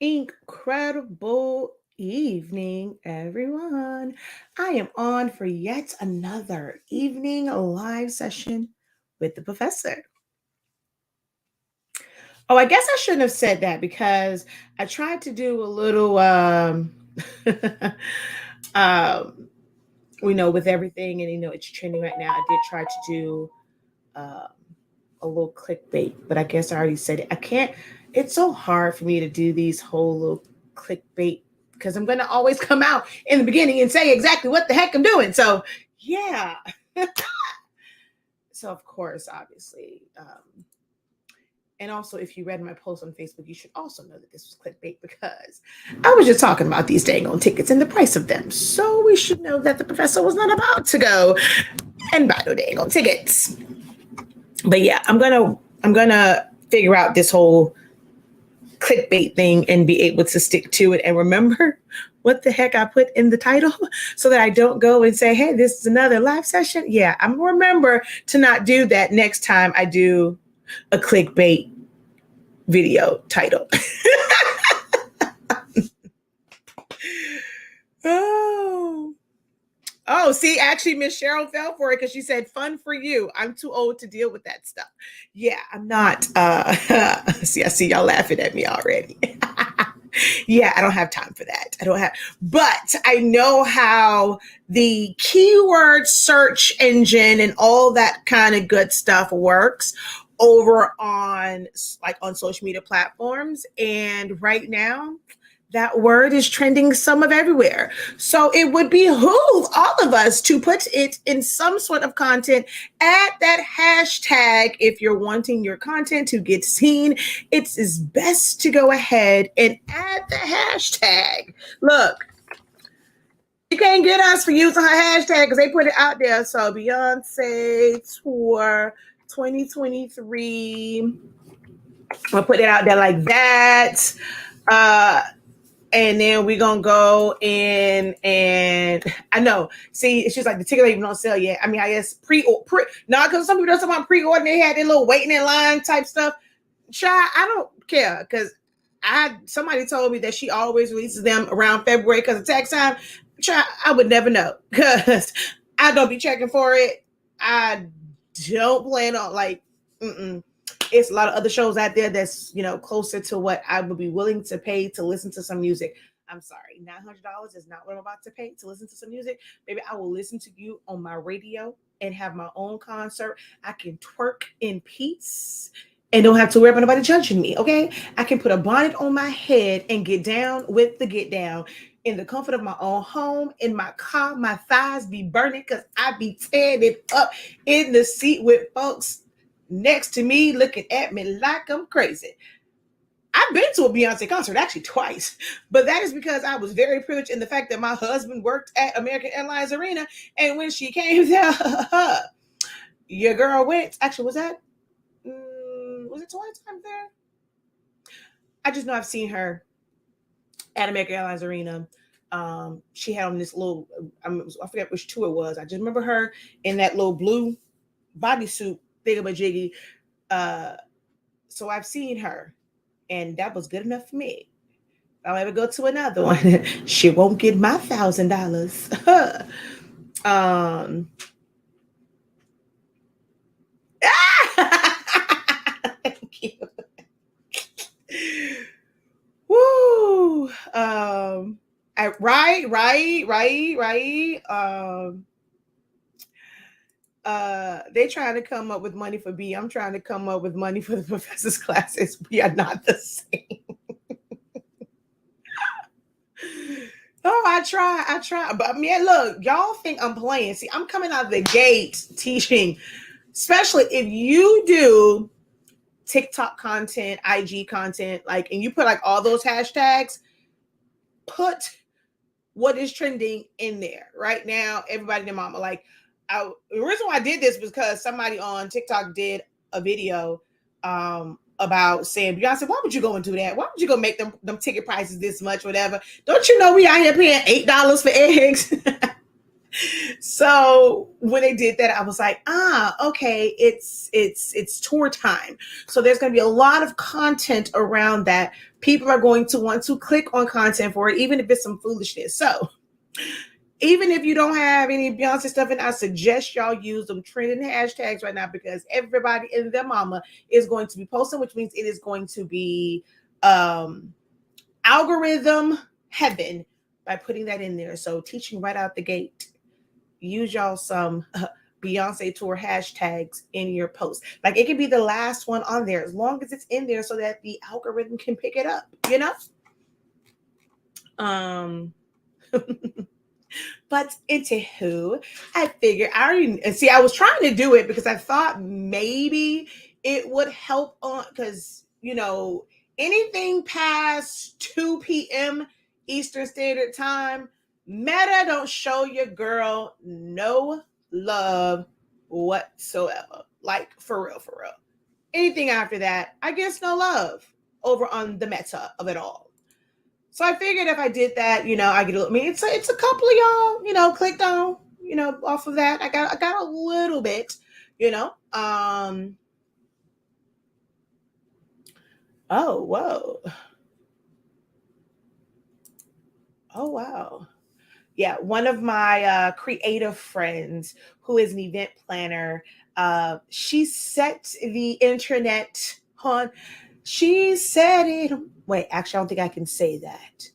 Incredible evening, everyone. I am on for yet another evening live session with the professor. Oh, I guess I shouldn't have said that because I tried to do a little, um, we know with everything, and it's trending right now. I did try to do um, a little clickbait, but I guess I already said it. I can't. It's so hard for me to do these whole little clickbait because I'm going to always come out in the beginning and say exactly what the heck I'm doing. So yeah. So of course, obviously, and also if you read my post on Facebook, you should also know that this was clickbait because I was just talking about these dang on tickets and the price of them. So we should know that the professor was not about to go and buy no dang on tickets. But yeah, I'm gonna figure out this whole clickbait thing and be able to stick to it and remember what the heck I put in the title so that I don't go and say, hey, this is another live session. Yeah, I'm gonna remember to not do that next time I do a clickbait video title. oh. Oh, see, actually, Miss Cheryl fell for it because she said, fun for you. I'm too old to deal with that stuff. Yeah, I'm not. See, I see y'all laughing at me already. Yeah, I don't have time for that. I don't have, but I know how the keyword search engine and all that kind of good stuff works over on social media platforms. And right now, that word is trending some of everywhere. So it would behoove all of us to put it in some sort of content. Add that hashtag if you're wanting your content to get seen. It's best to go ahead and add the hashtag. Look, you can't get us for using her hashtag because they put it out there. So Beyonce Tour 2023. I'll put it out there like that. And then we're gonna go in and I know. See, it's just like the ticket ain't even on sale yet. I mean, I guess because some people don't talk about pre-order, they had their little waiting in line type stuff. Child, I don't care because somebody told me that she always releases them around February because of tax time. Child, I would never know because I don't be checking for it. I don't plan on it's a lot of other shows out there that's closer to what I would be willing to pay to listen to some music. I'm sorry, $900 is not what I'm about to pay to listen to some music. Maybe I will listen to you on my radio and have my own concert. I can twerk in peace and don't have to worry about nobody judging me. Okay, I can put a bonnet on my head and get down with the get down in the comfort of my own home, in my car. My thighs be burning because I be tearing it up in the seat with folks next to me looking at me like I'm crazy. I've been to a Beyonce concert actually twice, but that is because I was very privileged in the fact that my husband worked at American Airlines Arena, and when she came there, your girl went. Actually, was it twice I'm there? I just know I've seen her at American Airlines Arena. She had on this little, I forget which tour it was. I just remember her in that little blue bodysuit thingamajiggy. So I've seen her, and that was good enough for me. If I'll ever go to another one, she won't get my $1,000. Thank you. Woo. Right. They trying to come up with money for B. I'm trying to come up with money for the professor's classes. We are not the same. Oh, I try. But I mean, look, y'all think I'm playing. See, I'm coming out of the gate teaching, especially if you do TikTok content, IG content, and you put all those hashtags, put what is trending in there right now. Everybody and their mama, the reason why I did this was because somebody on TikTok did a video about saying, Beyonce, why would you go and do that? Why would you go make them ticket prices this much, whatever? Don't you know we out here paying $8 for eggs? So when they did that, I was like, okay, it's tour time. So there's going to be a lot of content around that. People are going to want to click on content for it, even if it's some foolishness. So even if you don't have any Beyonce stuff, and I suggest y'all use them trending hashtags right now, because everybody and their mama is going to be posting, which means it is going to be algorithm heaven by putting that in there. So teaching right out the gate, use y'all some Beyonce tour hashtags in your post. Like, it could be the last one on there, as long as it's in there so that the algorithm can pick it up, you know? But anywho, I figured I was trying to do it because I thought maybe it would help on, because anything past 2 p.m. Eastern Standard Time, Meta don't show your girl no love whatsoever. Like, for real, for real. Anything after that, I guess no love over on the Meta of it all. So I figured if I did that, I get I mean, it's a couple of y'all, clicked on, off of that. I got a little bit, oh, whoa. Oh, wow. Yeah, one of my creative friends who is an event planner, she set the internet on. She said it. Wait, actually, I don't think I can say that.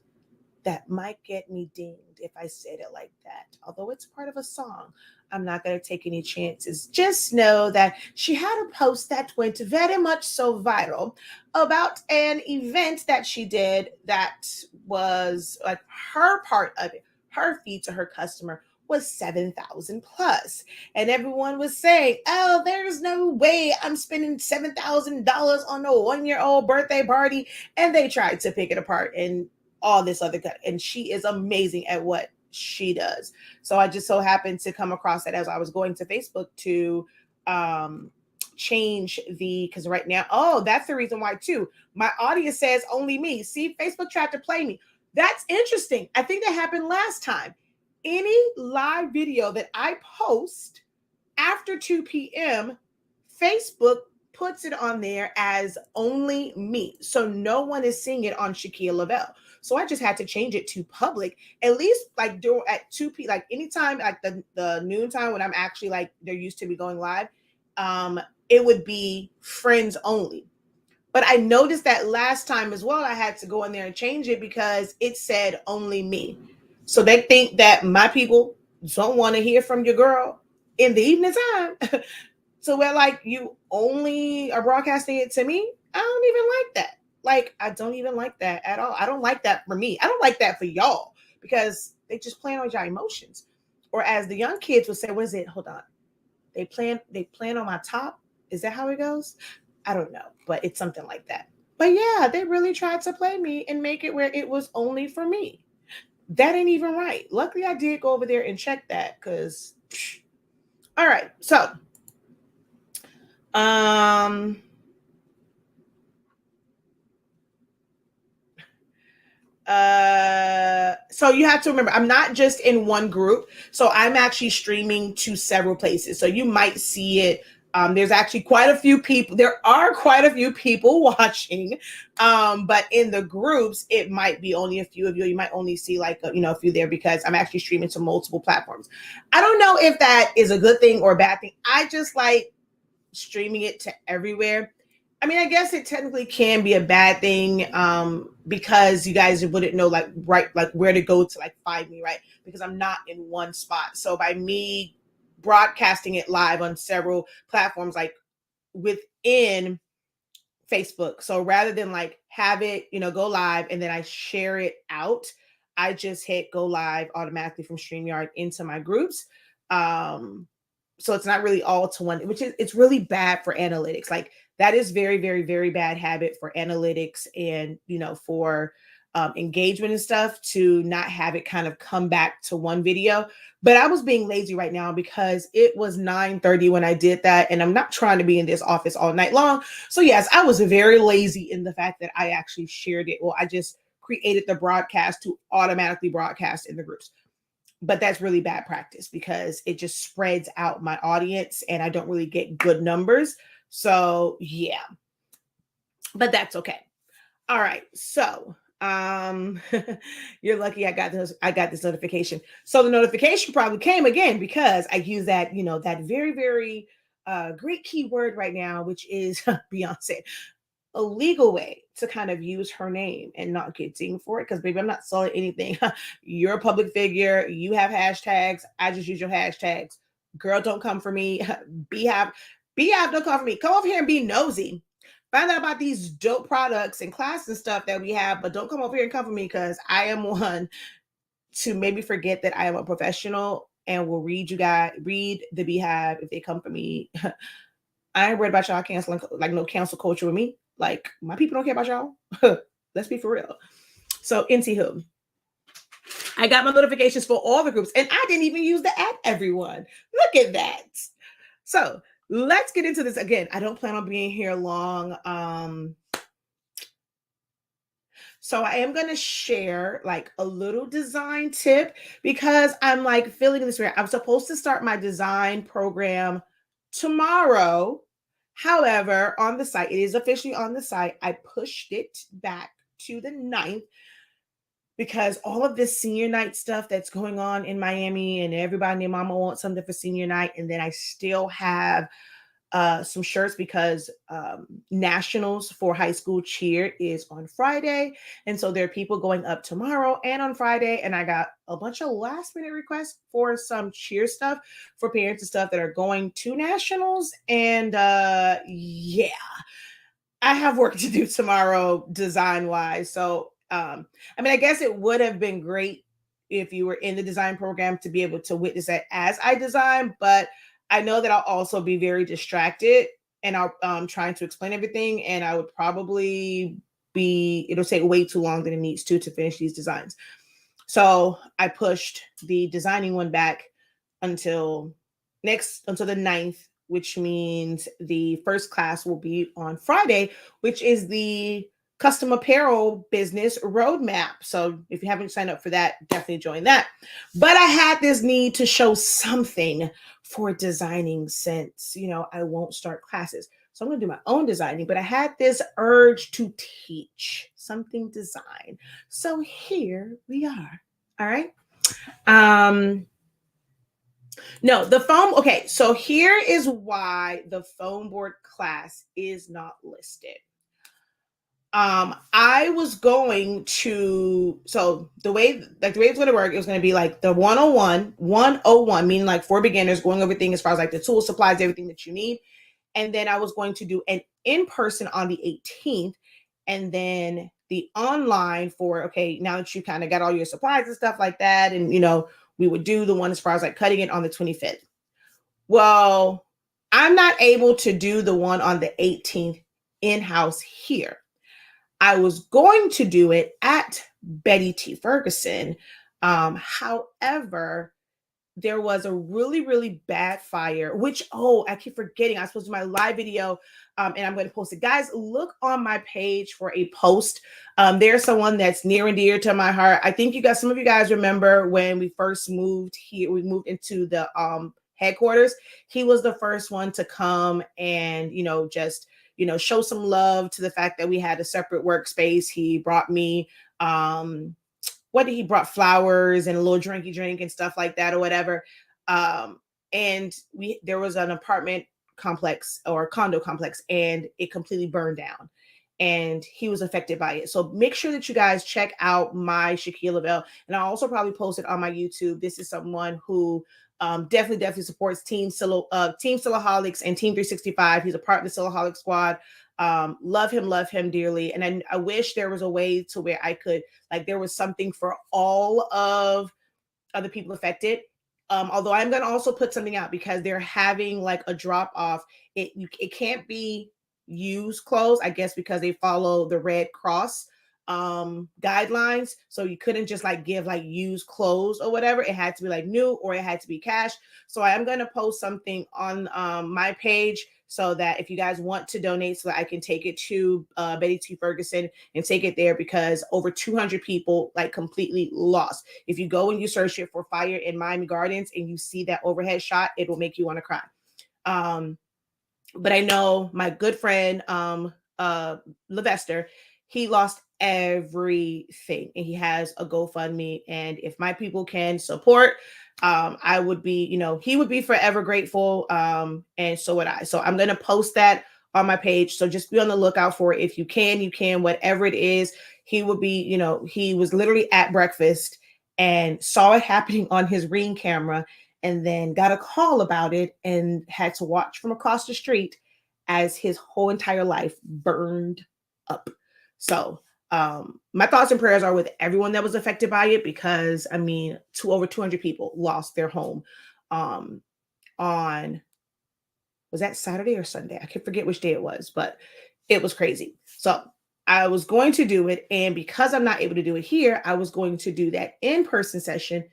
That might get me dinged if I said it like that. Although it's part of a song, I'm not going to take any chances. Just know that she had a post that went very much so viral about an event that she did that was like her part of it. Her fee to her customer was 7,000 plus. And everyone was saying, oh, there's no way I'm spending $7,000 on a 1-year-old birthday party. And they tried to pick it apart and all this other cut. And she is amazing at what she does. So I just so happened to come across that as I was going to Facebook to change because right now, that's the reason why too. My audience says only me. See, Facebook tried to play me. That's interesting. I think that happened last time. Any live video that I post after 2 p.m., Facebook puts it on there as only me. So no one is seeing it on Shakia Lavelle. So I just had to change it to public, at least like at 2 p, like anytime, like the noon time when I'm actually like, they're used to me going live. It would be friends only. But I noticed that last time as well, I had to go in there and change it because it said only me. So they think that my people don't want to hear from your girl in the evening time. So we're like, you only are broadcasting it to me? I don't even like that. Like, I don't even like that at all. I don't like that for me. I don't like that for y'all because they just plan on your emotions. Or as the young kids would say, what is it? Hold on. They plan on my top. Is that how it goes? I don't know, but it's something like that. But yeah, they really tried to play me and make it where it was only for me. That ain't even right. Luckily, I did go over there and check that because, all right. So, so you have to remember, I'm not just in one group. So I'm actually streaming to several places. So you might see it. There's actually quite a few people. There are quite a few people watching. But in the groups, it might be only a few of you. You might only see like, a few there because I'm actually streaming to multiple platforms. I don't know if that is a good thing or a bad thing. I just like streaming it to everywhere. I mean, I guess it technically can be a bad thing because you guys wouldn't know like where to go to like find me, right? Because I'm not in one spot. So by me broadcasting it live on several platforms, like within Facebook. So rather than like have it, go live and then I share it out, I just hit go live automatically from StreamYard into my groups. So it's not really all to one, it's really bad for analytics. Like that is very, very, very bad habit for analytics and, for engagement and stuff to not have it kind of come back to one video. But I was being lazy right now because it was 9:30 when I did that. And I'm not trying to be in this office all night long. So yes, I was very lazy in the fact that I actually shared it. Well, I just created the broadcast to automatically broadcast in the groups. But that's really bad practice because it just spreads out my audience and I don't really get good numbers. So yeah, but that's okay. All right. So you're lucky I got this notification. So the notification probably came again because I use that, that very, very great keyword right now, which is Beyonce. A legal way to kind of use her name and not get dinged for it. Because baby, I'm not selling anything. You're a public figure. You have hashtags. I just use your hashtags. Girl, don't come for me. Beehive, don't come for me. Come over here and be nosy. Find out about these dope products and classes and stuff that we have, but don't come over here and come for me because I am one to maybe forget that I am a professional and will read the Beehive if they come for me. I ain't worried about y'all canceling, like no cancel culture with me. Like my people don't care about y'all. Let's be for real. So anywho, I got my notifications for all the groups and I didn't even use the app, everyone. Look at that. So let's get into this again. I don't plan on being here long. So I am going to share like a little design tip because I'm like feeling this way. I'm supposed to start my design program tomorrow. However, on the site, it is officially on the site. I pushed it back to the 9th because all of this senior night stuff that's going on in Miami and everybody and their mama wants something for senior night. And then I still have some shirts because nationals for high school cheer is on Friday. And so there are people going up tomorrow and on Friday. And I got a bunch of last minute requests for some cheer stuff for parents and stuff that are going to nationals. And yeah, I have work to do tomorrow design wise. So, I guess it would have been great if you were in the design program to be able to witness that as I design, but I know that I'll also be very distracted and I'll trying to explain everything. And I would probably it'll take way too long than it needs to finish these designs. So I pushed the designing one back until the 9th, which means the first class will be on Friday, which is the custom apparel business roadmap. So if you haven't signed up for that, definitely join that. But I had this need to show something for designing since, I won't start classes. So I'm going to do my own designing, but I had this urge to teach something design. So here we are. All right. No, the foam. Okay. So here is why the foam board class is not listed. I was going to, so the way it's going to work, it was going to be like the 101, meaning like for beginners, going over everything as far as like the tools, supplies, everything that you need. And then I was going to do an in-person on the 18th and then the online for, okay, now that you kind of got all your supplies and stuff like that. And, we would do the one as far as like cutting it on the 25th. Well, I'm not able to do the one on the 18th in-house here. I was going to do it at Betty T. Ferguson. However, there was a really, really bad fire, which, I keep forgetting. I was supposed to do my live video and I'm going to post it. Guys, look on my page for a post. There's someone that's near and dear to my heart. I think some of you guys remember when we first moved here, we moved into the headquarters. He was the first one to come and, just show some love to the fact that we had a separate workspace. He brought me, he brought flowers and a little drinky drink and stuff like that or whatever. And there was an apartment complex or condo complex and it completely burned down and he was affected by it. So make sure that you guys check out my Shaquille Bell. And I'll also probably post it on my YouTube. This is someone who definitely supports Team Sillaholics and Team 365. He's a part of the Sillaholic squad. Love him dearly. And I wish there was a way to where I could, like, there was something for all of other people affected. Although I'm going to also put something out because they're having like a drop off. It can't be used clothes, I guess, because they follow the Red Cross guidelines. So you couldn't just like give like used clothes or whatever. It had to be like new or it had to be cash. So I am going to post something on my page so that if you guys want to donate, so that I can take it to Betty T. Ferguson and take it there, because over 200 people like completely lost. If you go and you search it for fire in Miami Gardens and you see that overhead shot, it will make you want to cry. But I know my good friend Levester, he lost everything, and he has a GoFundMe. And if my people can support, I would be, he would be forever grateful. And so would I. So I'm gonna post that on my page. So just be on the lookout for it. If you can, whatever it is. He would be, he was literally at breakfast and saw it happening on his Ring camera, and then got a call about it and had to watch from across the street as his whole entire life burned up. So my thoughts and prayers are with everyone that was affected by it, because I mean, over 200 people lost their home on, was that Saturday or Sunday? I can forget which day it was, but it was crazy. So I was going to do it, and because I'm not able to do it here, I was going to do that in-person session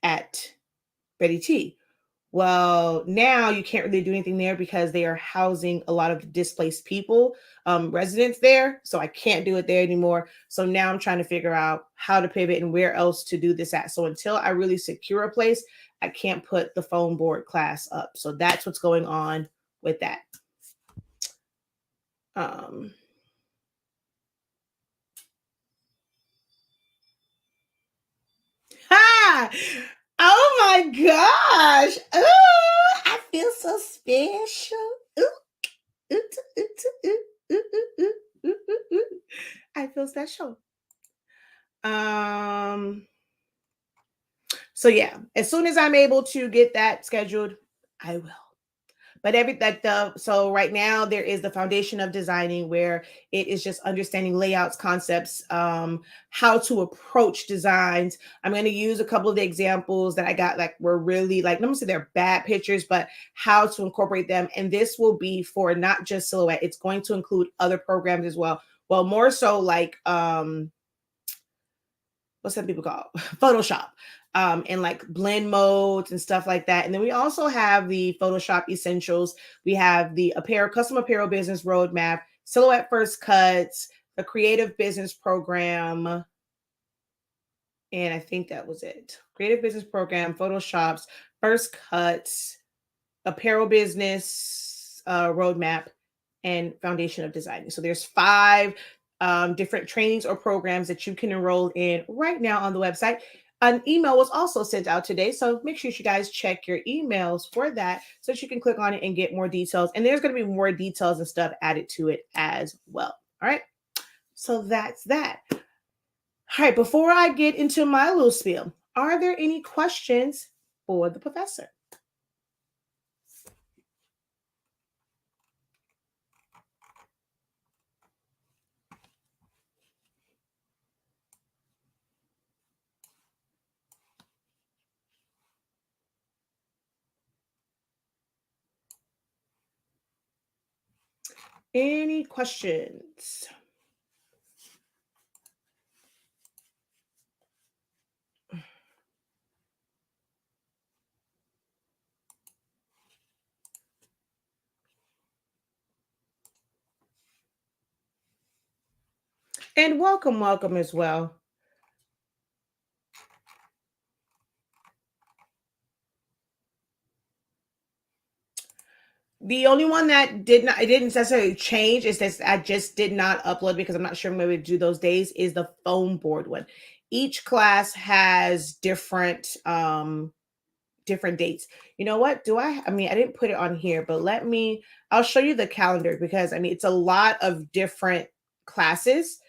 at Betty T. Well, now you can't really do anything there because they are housing a lot of displaced people, residents there. So I can't do it there anymore. So now I'm trying to figure out how to pivot and where else to do this at. So until I really secure a place, I can't put the phone board class up. So that's what's going on with that. Ha! Oh my gosh. Ooh, I feel so special. Ooh, ooh, ooh, ooh. I feel special. So yeah, as soon as I'm able to get that scheduled, I will. But so right now there is the foundation of designing, where it is just understanding layouts, concepts, how to approach designs. I'm going to use a couple of the examples that I got, like were really like, let me say they're bad pictures, but how to incorporate them. And this will be for not just Silhouette. It's going to include other programs as well. Well, more so like, what's that people call Photoshop, and like blend modes and stuff like that. And then we also have the Photoshop essentials. We have the custom apparel business roadmap, Silhouette first cuts, the creative business program. And I think that was it. Creative business program, Photoshop's first cuts, apparel business roadmap, and foundation of designing. So there's 5 different trainings or programs that you can enroll in right now on the website. An email was also sent out today, so make sure you guys check your emails for that, so that you can click on it and get more details. And there's going to be more details and stuff added to it as well. All right, so that's that. All right, before I get into my little spiel, are there any questions for the professor? Any questions? And welcome as well. The only one that it didn't necessarily change, is that I just did not upload because I'm not sure I'm going to do those days, is the phone board one. Each class has different dates. You know what? I mean, I didn't put it on here, but I'll show you the calendar, because I mean, it's a lot of different classes,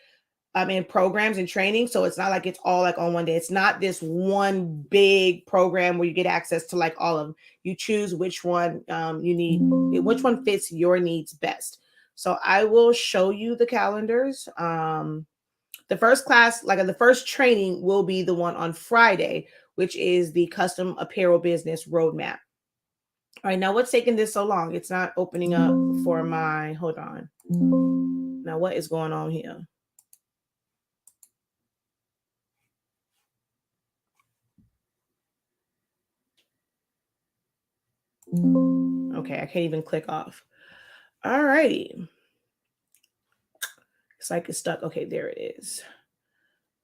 and programs and training. So it's not like it's all like on one day. It's not this one big program where you get access to like all of them. You choose which one you need, which one fits your needs best. So I will show you the calendars. The first class, like the first training, will be the one on Friday, which is the custom apparel business roadmap. All right, now what's taking this so long? It's not opening up for my, hold on. Now what is going on here? Okay, I can't even click off. All righty. It's like it's stuck. Okay, there it is.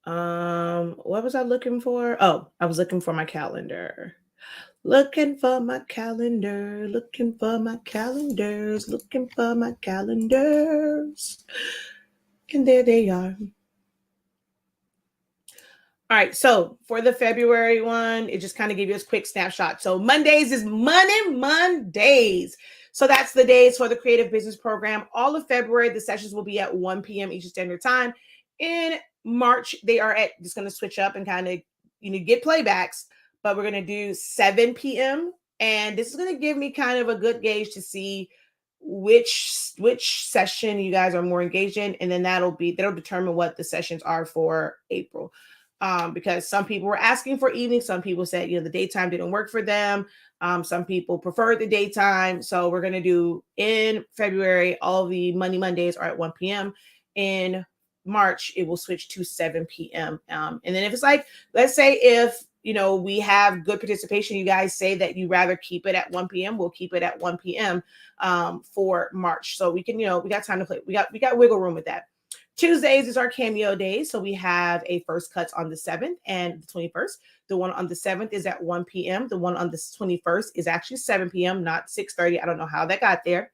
What was I looking for? Oh, I was looking for my calendar. Looking for my calendar, looking for my calendars, looking for my calendars. And there they are. All right, so for the February one, it just kind of gave you a quick snapshot. So Mondays is Money Mondays. So that's the days for the Creative Business Program. All of February, the sessions will be at 1 p.m. Eastern Standard Time. In March, they are at just going to switch up and kind of get playbacks, but we're going to do 7 p.m. And this is going to give me kind of a good gauge to see which session you guys are more engaged in, and then that'll determine what the sessions are for April. Because some people were asking for evening. Some people said, the daytime didn't work for them. Some people preferred the daytime. So we're going to do in February, all the Money Mondays are at 1 p.m. In March, it will switch to 7 p.m. And then if it's like, let's say if, we have good participation, you guys say that you rather keep it at 1 p.m., we'll keep it at 1 p.m. For March. So we can, we got time to play. We got wiggle room with that. Tuesdays is our cameo days. So we have a first cuts on the 7th and the 21st. The one on the 7th is at 1 p.m. The one on the 21st is actually 7 p.m., not 6:30. I don't know how that got there.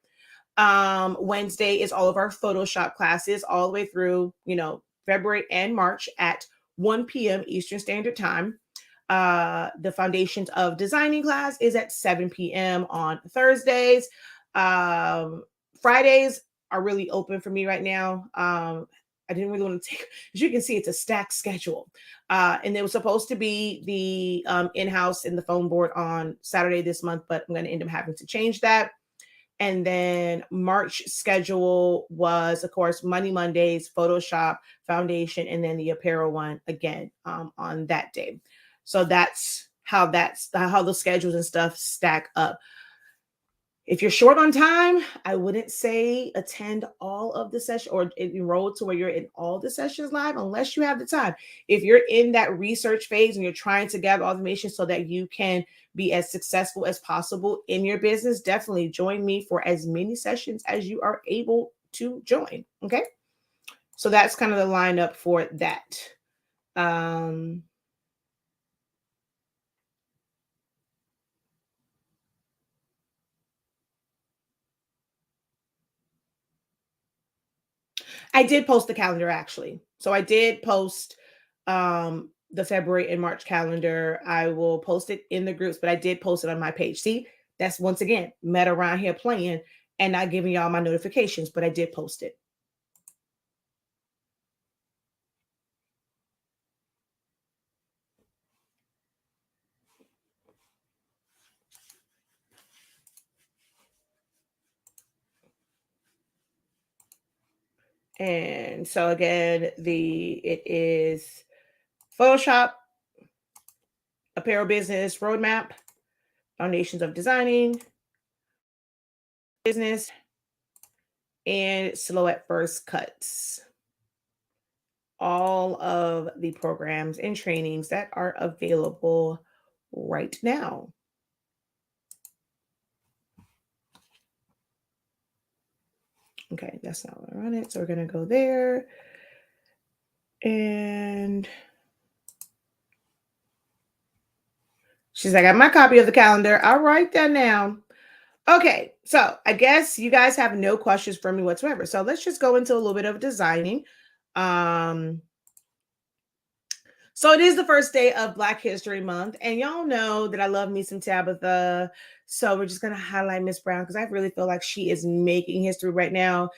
Wednesday is all of our Photoshop classes all the way through, February and March at 1 p.m. Eastern Standard Time. The Foundations of Designing class is at 7 p.m. on Thursdays. Fridays are really open for me right now. I didn't really want to take, as you can see, it's a stacked schedule. And there was supposed to be the in-house and the phone board on Saturday this month, but I'm going to end up having to change that. And then March schedule was, of course, Money Mondays, Photoshop, Foundation, and then the apparel one again on that day. So that's how the schedules and stuff stack up. If you're short on time, I wouldn't say attend all of the sessions or enroll to where you're in all the sessions live unless you have the time. If you're in that research phase and you're trying to gather all the information so that you can be as successful as possible in your business, definitely join me for as many sessions as you are able to join. Okay. So that's kind of the lineup for that. I did post the calendar actually. So I did post the February and March calendar. I will post it in the groups, but I did post it on my page. See, that's once again Meta around here playing and not giving y'all my notifications, but I did post it. And so again, it is Photoshop, apparel business roadmap, foundations of designing business, and silhouette first cuts. All of the programs and trainings that are available right now. Okay, that's not what I run it. So we're going to go there. And she's like, I got my copy of the calendar. I'll write that down. Okay, so I guess you guys have no questions for me whatsoever. So let's just go into a little bit of designing. So it is the first day of Black History Month, and y'all know that I love me some Tabitha. So we're just gonna highlight Miss Brown because I really feel like she is making history right now.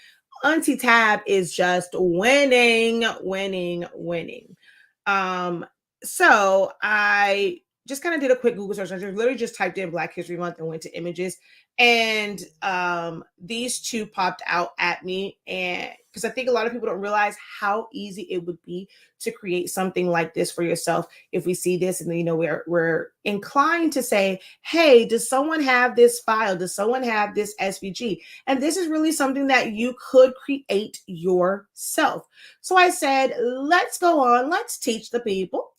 Auntie Tab is just winning. So I just kind of did a quick Google search. I literally just typed in Black History Month and went to images, and these two popped out at me, and because I think a lot of people don't realize how easy it would be to create something like this for yourself. If we see this, and then we're inclined to say, "Hey, does someone have this file? Does someone have this SVG?" And this is really something that you could create yourself. So I said, let's go on. Let's teach the people,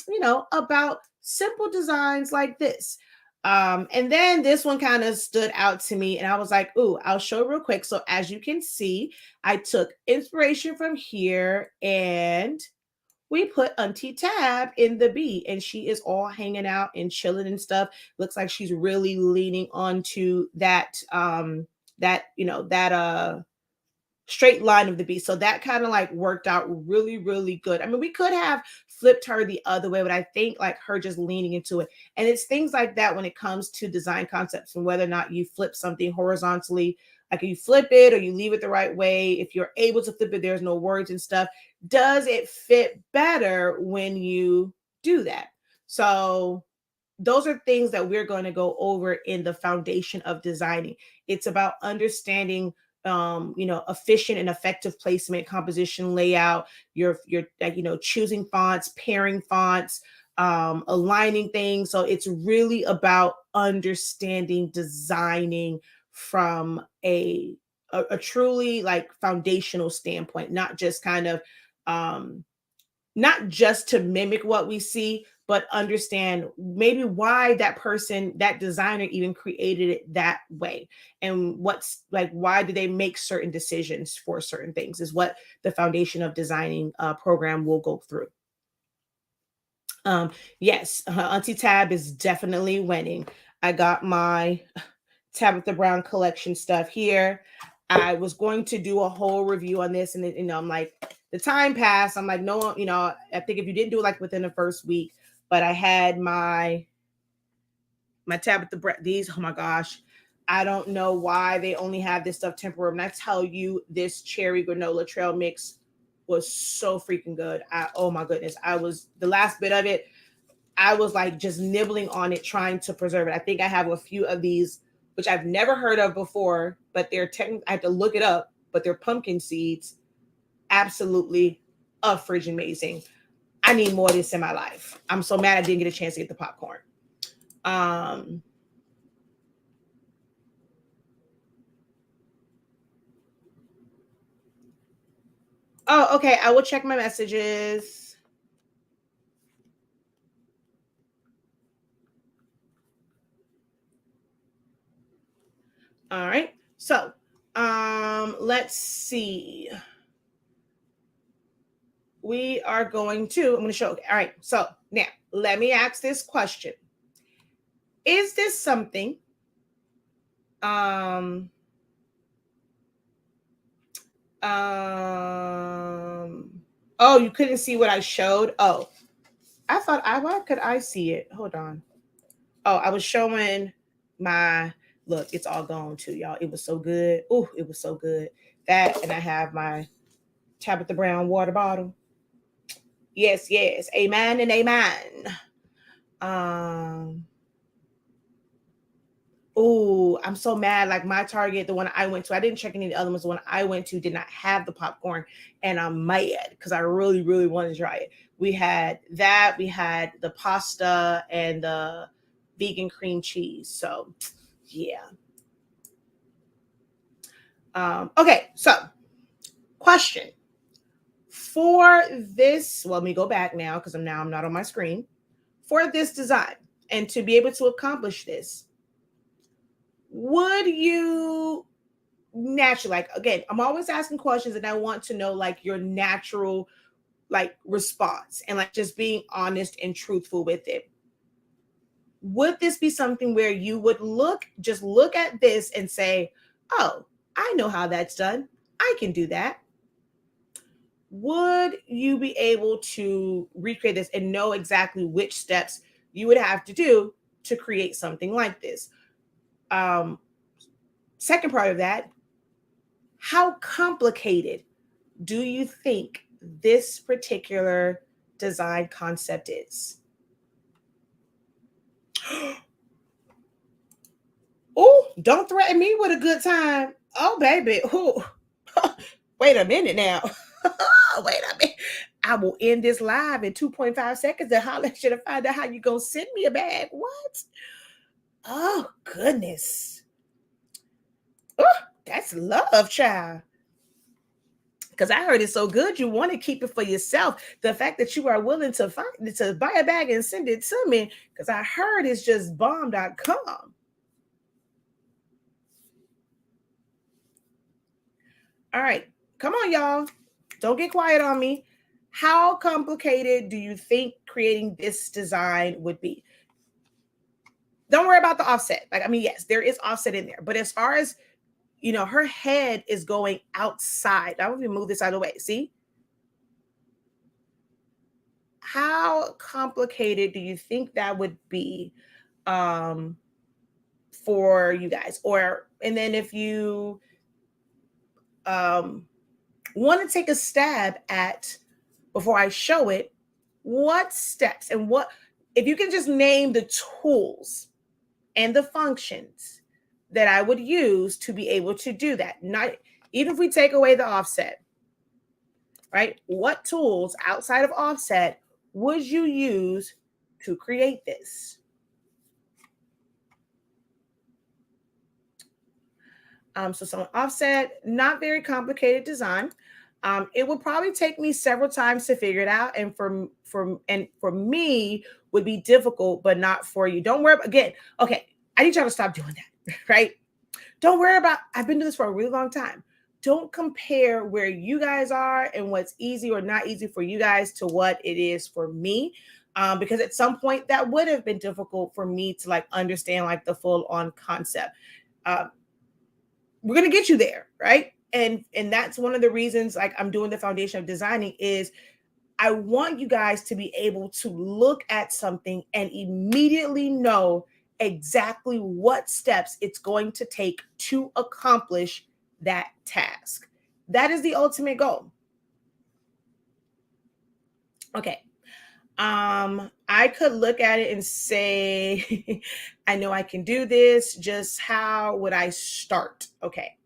about simple designs like this. And then this one kind of stood out to me, and I was like, ooh, I'll show real quick. So as you can see, I took inspiration from here, and we put Auntie Tab in the B, and she is all hanging out and chilling and stuff. Looks like she's really leaning onto that straight line of the B. So that kind of like worked out really, really good. I mean, we could have flipped her the other way, but I think like her just leaning into it. And it's things like that when it comes to design concepts and whether or not you flip something horizontally, like you flip it or you leave it the right way. If you're able to flip it, there's no words and stuff. Does it fit better when you do that? So those are things that we're going to go over in the foundation of designing. It's about understanding efficient and effective placement, composition, layout, your choosing fonts, pairing fonts, aligning things. So it's really about understanding designing from a truly like foundational standpoint, not just kind of not just to mimic what we see, but understand maybe why that person, that designer even created it that way. And what's like, why do they make certain decisions for certain things is what the foundation of designing program will go through. Yes, Auntie Tab is definitely winning. I got my Tabitha Brown collection stuff here. I was going to do a whole review on this, and I'm like, the time passed. I'm like, no, I think if you didn't do it like within the first week, but I had my Tabitha Brown. These, oh my gosh, I don't know why they only have this stuff temporary. And I tell you, this cherry granola trail mix was so freaking good. Oh my goodness, I was the last bit of it. I was like just nibbling on it, trying to preserve it. I think I have a few of these, which I've never heard of before, but they're I had to look it up, but they're pumpkin seeds. Absolutely friggin' amazing. I need more of this in my life. I'm so mad I didn't get a chance to get the popcorn. Oh, okay. I will check my messages. All right. So, let's see. We are going to, I'm going to show. All right. So now let me ask this question. Is this something, oh, you couldn't see what I showed? Oh, I thought why could I see it? Hold on. Oh, I was showing my, look, it's all gone too, y'all. It was so good. Oh, it was so good. That, and I have my Tabitha Brown water bottle. Yes, yes. Amen and amen. Oh, I'm so mad. Like my Target, the one I went to, I didn't check any of the other ones. The one I went to did not have the popcorn. And I'm mad because I really, really wanted to try it. We had that. We had the pasta and the vegan cream cheese. So, yeah. Okay, so question. For this, well, let me go back now because I'm not on my screen. For this design and to be able to accomplish this, would you naturally, like, again, I'm always asking questions and I want to know like your natural like response and like just being honest and truthful with it. Would this be something where you would just look at this and say, oh, I know how that's done. I can do that. Would you be able to recreate this and know exactly which steps you would have to do to create something like this? Second part of that, how complicated do you think this particular design concept is? Oh, don't threaten me with a good time. Oh, baby. Oh, wait a minute now. Wait a minute. I will end this live in 2.5 seconds and holler at you to find out how you gonna send me a bag. What? Oh, goodness. Oh, that's love, child. because I heard it's so good you want to keep it for yourself. The fact that you are willing to buy a bag and send it to me, because I heard it's just bomb.com. All right, come on, y'all. Don't get quiet on me. How complicated do you think creating this design would be? Don't worry about the offset. Like, I mean, yes, there is offset in there, but as far as, you know, her head is going outside. I want to move this out of the way. See? How complicated do you think that would be for you guys? Or, and then if you want to take a stab at, before I show it, what steps and what, if you can just name the tools and the functions that I would use to be able to do that. Not even if we take away the offset, right? What tools outside of offset would you use to create this? So some offset, not very complicated design. It would probably take me several times to figure it out, and for me would be difficult, but not for you. Don't worry. Again, okay, I need y'all to stop doing that, right? Don't worry about. I've been doing this for a really long time. Don't compare where you guys are and what's easy or not easy for you guys to what it is for me, because at some point that would have been difficult for me to like understand like the full on concept. We're going to get you there, right? And that's one of the reasons like I'm doing the foundation of designing is I want you guys to be able to look at something and immediately know exactly what steps it's going to take to accomplish that task. That is the ultimate goal. Okay. I could look at it and say, I know I can do this. Just how would I start? Okay.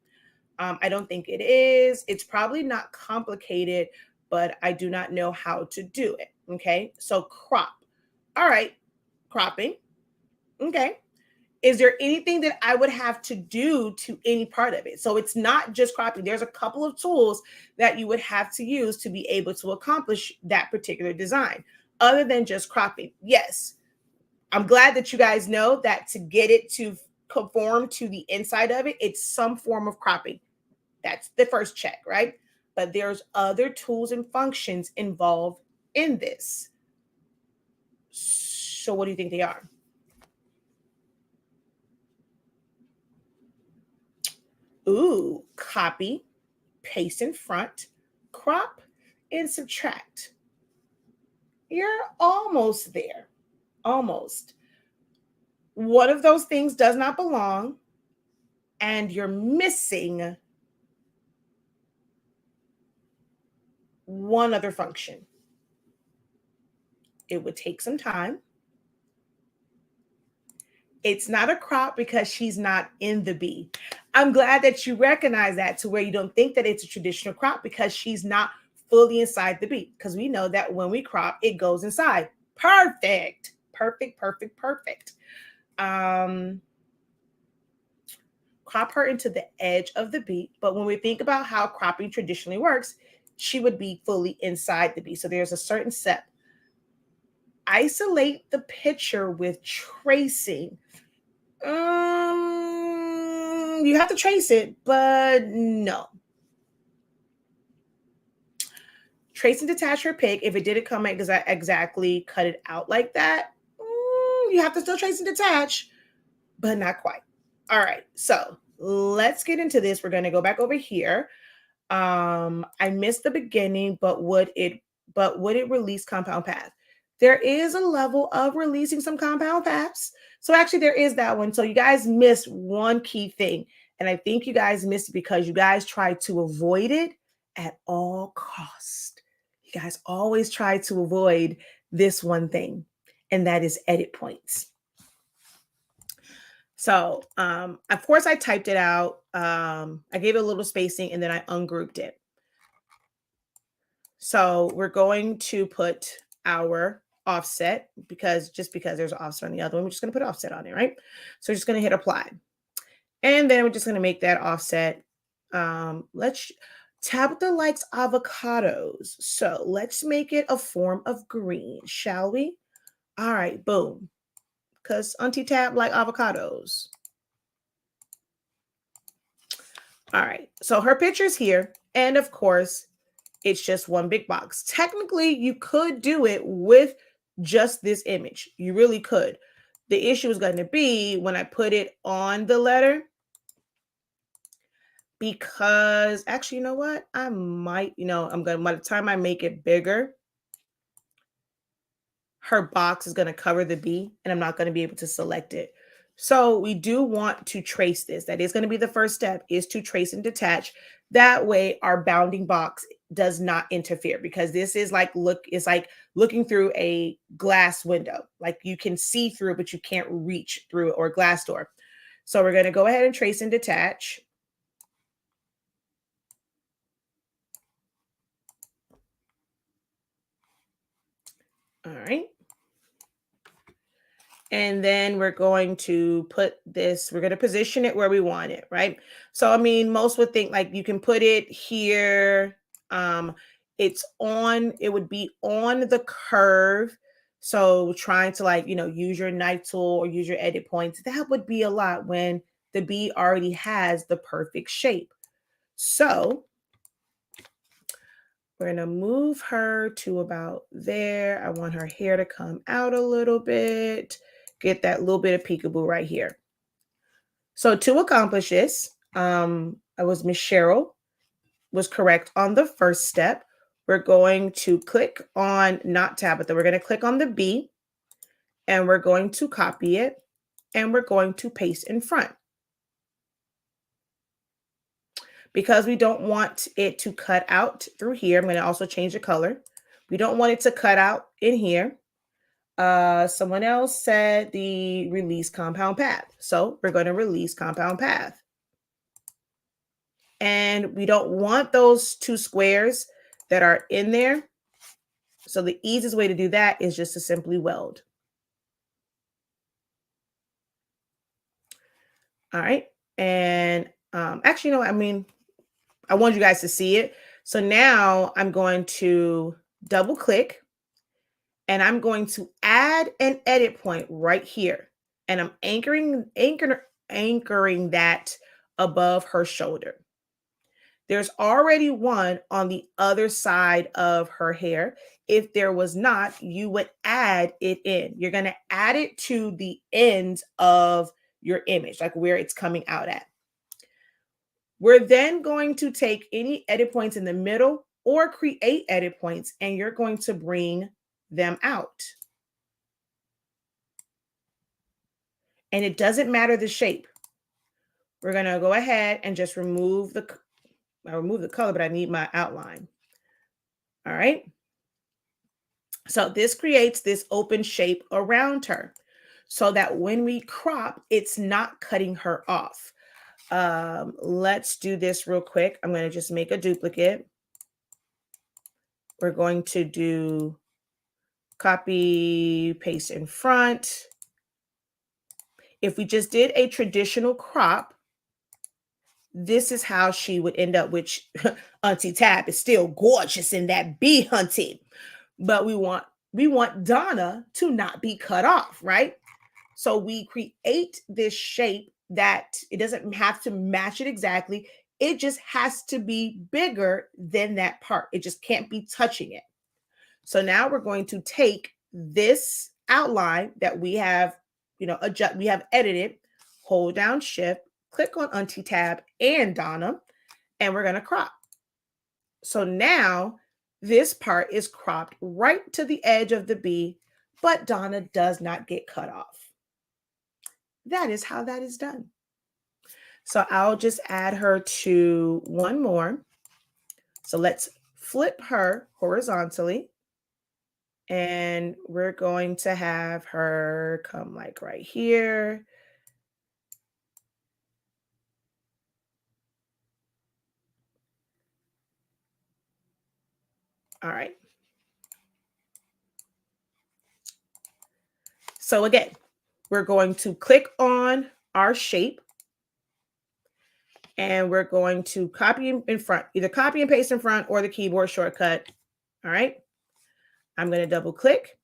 I don't think it is. It's probably not complicated, but I do not know how to do it. Okay. So crop. All right. Cropping. Okay. Is there anything that I would have to do to any part of it? So it's not just cropping. There's a couple of tools that you would have to use to be able to accomplish that particular design, other than just cropping. Yes, I'm glad that you guys know that to get it to conform to the inside of it, it's some form of cropping. That's the first check, right? But there's other tools and functions involved in this. So what do you think they are? Ooh, copy, paste in front, crop, and subtract. You're almost there. Almost. One of those things does not belong, and you're missing one other function. It would take some time. It's not a crop because she's not in the bee. I'm glad that you recognize that, to where you don't think that it's a traditional crop because she's not fully inside the bee. Because we know that when we crop, it goes inside. Perfect. Perfect, perfect, perfect. Crop her into the edge of the bee. But when we think about how cropping traditionally works, she would be fully inside the bee. So there's a certain step. Isolate the picture with tracing. You have to trace it, but no. Trace and detach her pick. If it didn't come out, does that exactly cut it out like that? You have to still trace and detach, but not quite. All right, so let's get into this. We're going to go back over here. I missed the beginning, but would it release compound path? There is a level of releasing some compound paths. So actually there is that one. So you guys missed one key thing. And I think you guys missed it because you guys tried to avoid it at all costs. You guys always try to avoid this one thing, and that is edit points. So, of course, I typed it out. I gave it a little spacing, and then I ungrouped it. So we're going to put our offset because there's an offset on the other one, we're just going to put offset on it, right? So we're just going to hit apply. And then we're just going to make that offset. Tabitha likes avocados. So let's make it a form of green, shall we? All right, boom. Because Auntie Tab like avocados. All right, so her picture's here. And of course, it's just one big box. Technically, you could do it with just this image. You really could. The issue is going to be when I put it on the letter, because actually, you know what? I might, by the time I make it bigger, her box is going to cover the B and I'm not going to be able to select it. So we do want to trace this. That is going to be the first step, is to trace and detach. That way our bounding box does not interfere, because this is like, it's like looking through a glass window. Like you can see through, but you can't reach through it, or glass door. So we're going to go ahead and trace and detach. All right. And then we're going to put this, we're going to position it where we want it, right? So, I mean, most would think like you can put it here. It would be on the curve. So trying to like, use your knife tool or use your edit points, that would be a lot when the bee already has the perfect shape. So we're going to move her to about there. I want her hair to come out a little bit. Get that little bit of peekaboo right here. So to accomplish this, Miss Cheryl was correct on the first step. We're going to click on, not Tabitha, we're going to click on the B, and we're going to copy it, and we're going to paste in front. Because we don't want it to cut out through here, I'm going to also change the color. We don't want it to cut out in here. Someone else said the release compound path. So we're going to release compound path. And we don't want those two squares that are in there. So the easiest way to do that is just to simply weld. All right. And actually, I want you guys to see it. So now I'm going to double click, and I'm going to add an edit point right here. And I'm anchoring that above her shoulder. There's already one on the other side of her hair. If there was not, you would add it in. You're going to add it to the ends of your image, like where it's coming out at. We're then going to take any edit points in the middle or create edit points, and you're going to bring them out. And it doesn't matter the shape. We're going to go ahead and just remove the color, but I need my outline. All right. So this creates this open shape around her so that when we crop, it's not cutting her off. Let's do this real quick. I'm going to just make a duplicate. We're going to do copy, paste in front. If we just did a traditional crop, this is how she would end up, which Auntie Tab is still gorgeous in that bee hunting. But we want Donna to not be cut off, right? So we create this shape that it doesn't have to match it exactly. It just has to be bigger than that part. It just can't be touching it. So now we're going to take this outline that we have, we have edited, hold down Shift, click on Auntie Tab and Donna, and we're going to crop. So now this part is cropped right to the edge of the B, but Donna does not get cut off. That is how that is done. So I'll just add her to one more. So let's flip her horizontally. And we're going to have her come like right here. All right. So again, we're going to click on our shape, and we're going to copy in front, either copy and paste in front or the keyboard shortcut. All right. I'm going to double click.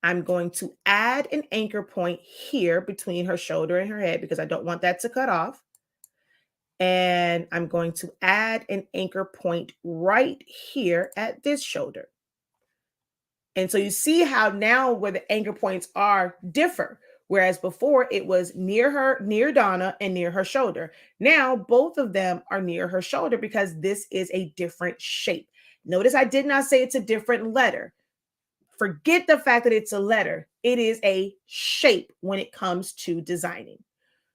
I'm going to add an anchor point here between her shoulder and her head because I don't want that to cut off. And I'm going to add an anchor point right here at this shoulder. And so you see how now where the anchor points are differ. Whereas before it was near her, near Donna, and near her shoulder. Now both of them are near her shoulder because this is a different shape. Notice I did not say it's a different letter. Forget the fact that it's a letter. It is a shape when it comes to designing.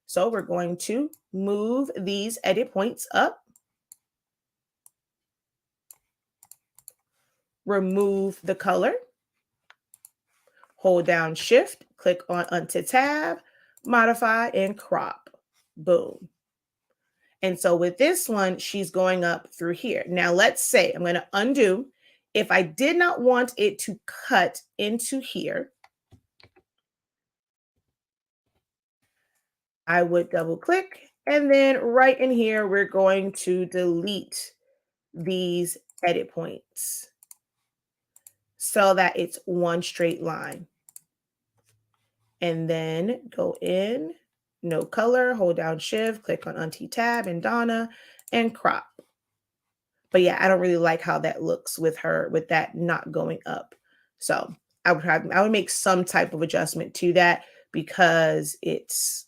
So we're going to move these edit points up. Remove the color. Hold down Shift, click on Unto Tab, Modify, and Crop. Boom. And so with this one, she's going up through here. Now let's say I'm going to undo. If I did not want it to cut into here, I would double click. And then right in here, we're going to delete these edit points so that it's one straight line. And then go in, no color, hold down Shift, click on Unto Tab and Donna, and crop. But yeah, I don't really like how that looks with her, with that not going up. So I would make some type of adjustment to that because it's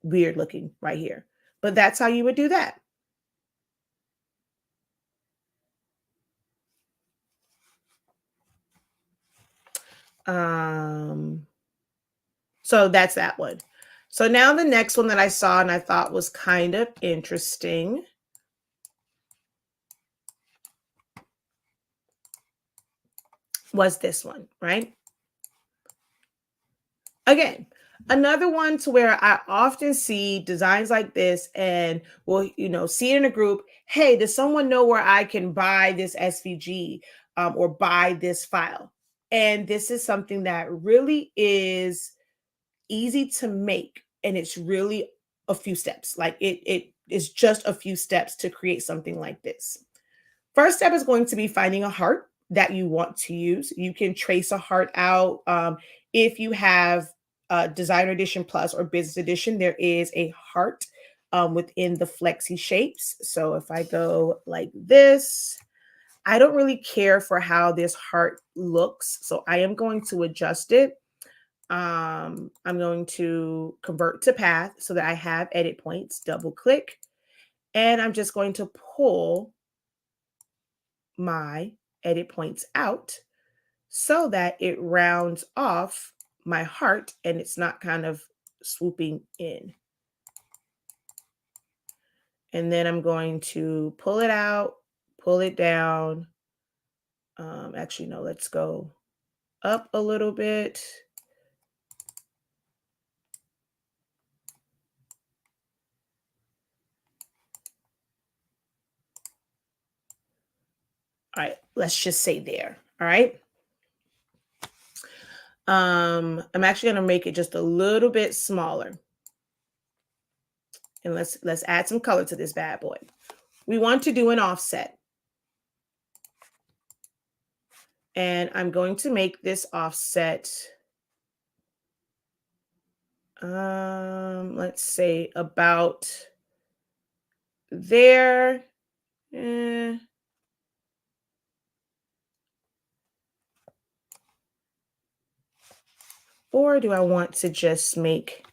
weird looking right here. But that's how you would do that. So that's that one. So now the next one that I saw and I thought was kind of interesting was this one, right? Again, another one to where I often see designs like this and will, see it in a group. Hey, does someone know where I can buy this SVG or buy this file? And this is something that really is easy to make. And it's really a few steps. Like it is just a few steps to create something like this. First step is going to be finding a heart that you want to use. You can trace a heart out. If you have Designer Edition Plus or Business Edition, there is a heart within the flexi shapes. So if I go like this, I don't really care for how this heart looks. So I am going to adjust it. I'm going to convert to path so that I have edit points, double click, and I'm just going to pull my edit points out so that it rounds off my heart and it's not kind of swooping in. And then I'm going to pull it out, pull it down. Actually, no, let's go up a little bit. All right, let's just say there. All right. I'm actually going to make it just a little bit smaller. And let's add some color to this bad boy. We want to do an offset. And I'm going to make this offset, let's say about there. Or do I want to just make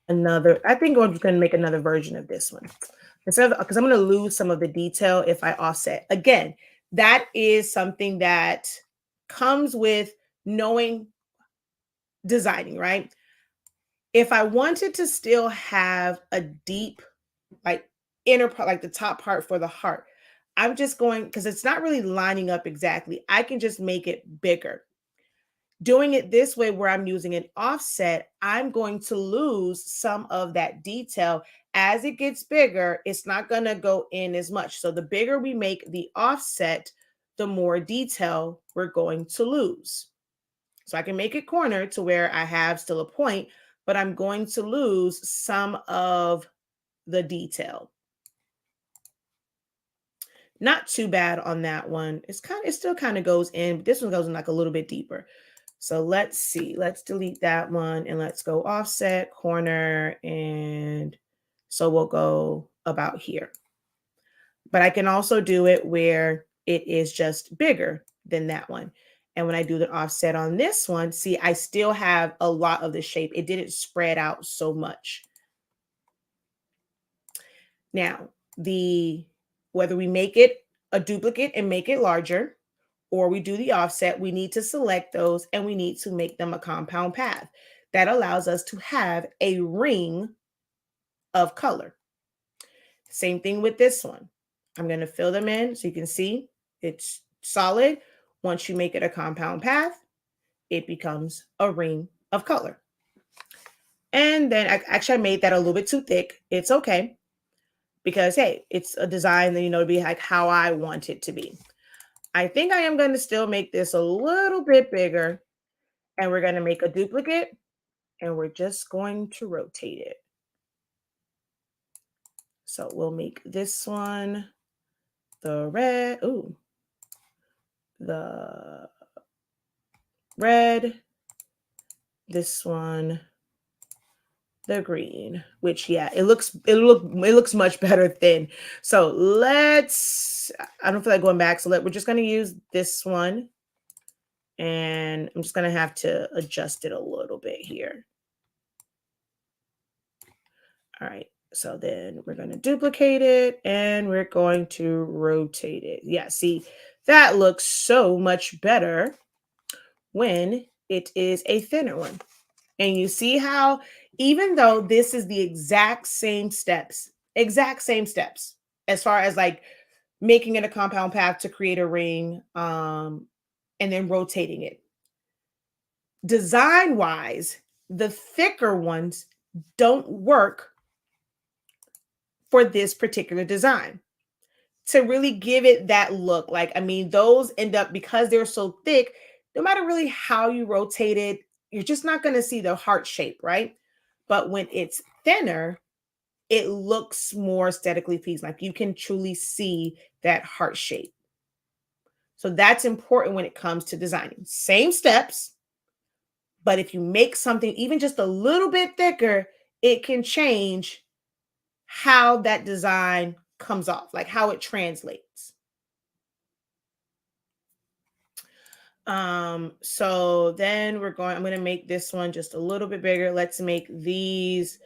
another? I think I'm just going to make another version of this one. Instead of, because I'm going to lose some of the detail if I offset. Again, that is something that comes with knowing designing, right? If I wanted to still have a deep, like inner part, like the top part for the heart, I'm just going, because it's not really lining up exactly. I can just make it bigger. Doing it this way where I'm using an offset, I'm going to lose some of that detail. As it gets bigger, it's not going to go in as much. So the bigger we make the offset, the more detail we're going to lose. So I can make it corner to where I have still a point, but I'm going to lose some of the detail. Not too bad on that one. It still kind of goes in, but this one goes in like a little bit deeper. So let's see. Let's delete that one and let's go offset, corner, and so we'll go about here. But I can also do it where it is just bigger than that one. And when I do the offset on this one, see, I still have a lot of the shape. It didn't spread out so much. Now, whether we make it a duplicate and make it larger, or we do the offset, we need to select those and we need to make them a compound path. That allows us to have a ring of color. Same thing with this one. I'm going to fill them in so you can see it's solid. Once you make it a compound path, it becomes a ring of color. And then I made that a little bit too thick. It's okay. Because, hey, it's a design that, to be like how I want it to be. I think I am going to still make this a little bit bigger. And we're going to make a duplicate. And we're just going to rotate it. So we'll make this one the red. Ooh. The red. This one the green, which it looks much better thin. So I don't feel like going back. So we're just going to use this one. And I'm just going to have to adjust it a little bit here. All right. So then we're going to duplicate it and we're going to rotate it. Yeah. See, that looks so much better when it is a thinner one. And you see how, even though this is the exact same steps as far as like making it a compound path to create a ring, and then rotating it. Design wise, the thicker ones don't work for this particular design to really give it that look. Like, I mean, those end up, because they're so thick, no matter really how you rotate it, you're just not going to see the heart shape, right? But when it's thinner, it looks more aesthetically pleasing. Like you can truly see that heart shape. So that's important when it comes to designing. Same steps, but if you make something even just a little bit thicker, it can change how that design comes off, like how it translates. So then I'm going to make this one just a little bit bigger. Let's make these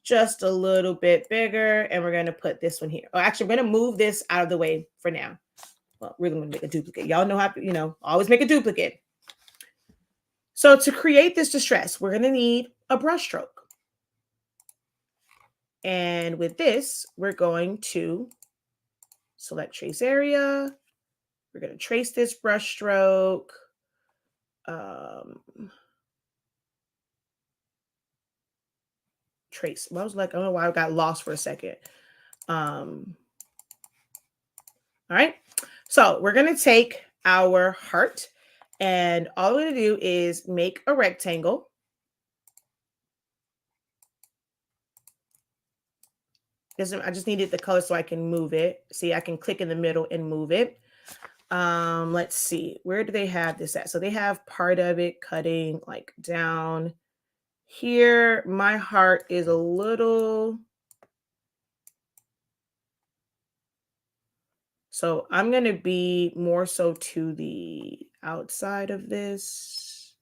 just a little bit bigger. And we're going to put this one here. Oh, actually, we're going to move this out of the way for now. Well, we're going to make a duplicate. Y'all know how to, always make a duplicate. So to create this distress, we're going to need a brush stroke. And with this, we're going to select trace area. We're going to trace this brush stroke. Trace. Well, I was like, I don't know why I got lost for a second. All right. So we're going to take our heart and all we're going to do is make a rectangle. I just needed the color so I can move it. See, I can click in the middle and move it. Let's see. Where do they have this at? So they have part of it cutting like down here. My heart is a little... So I'm going to be more so to the outside of this.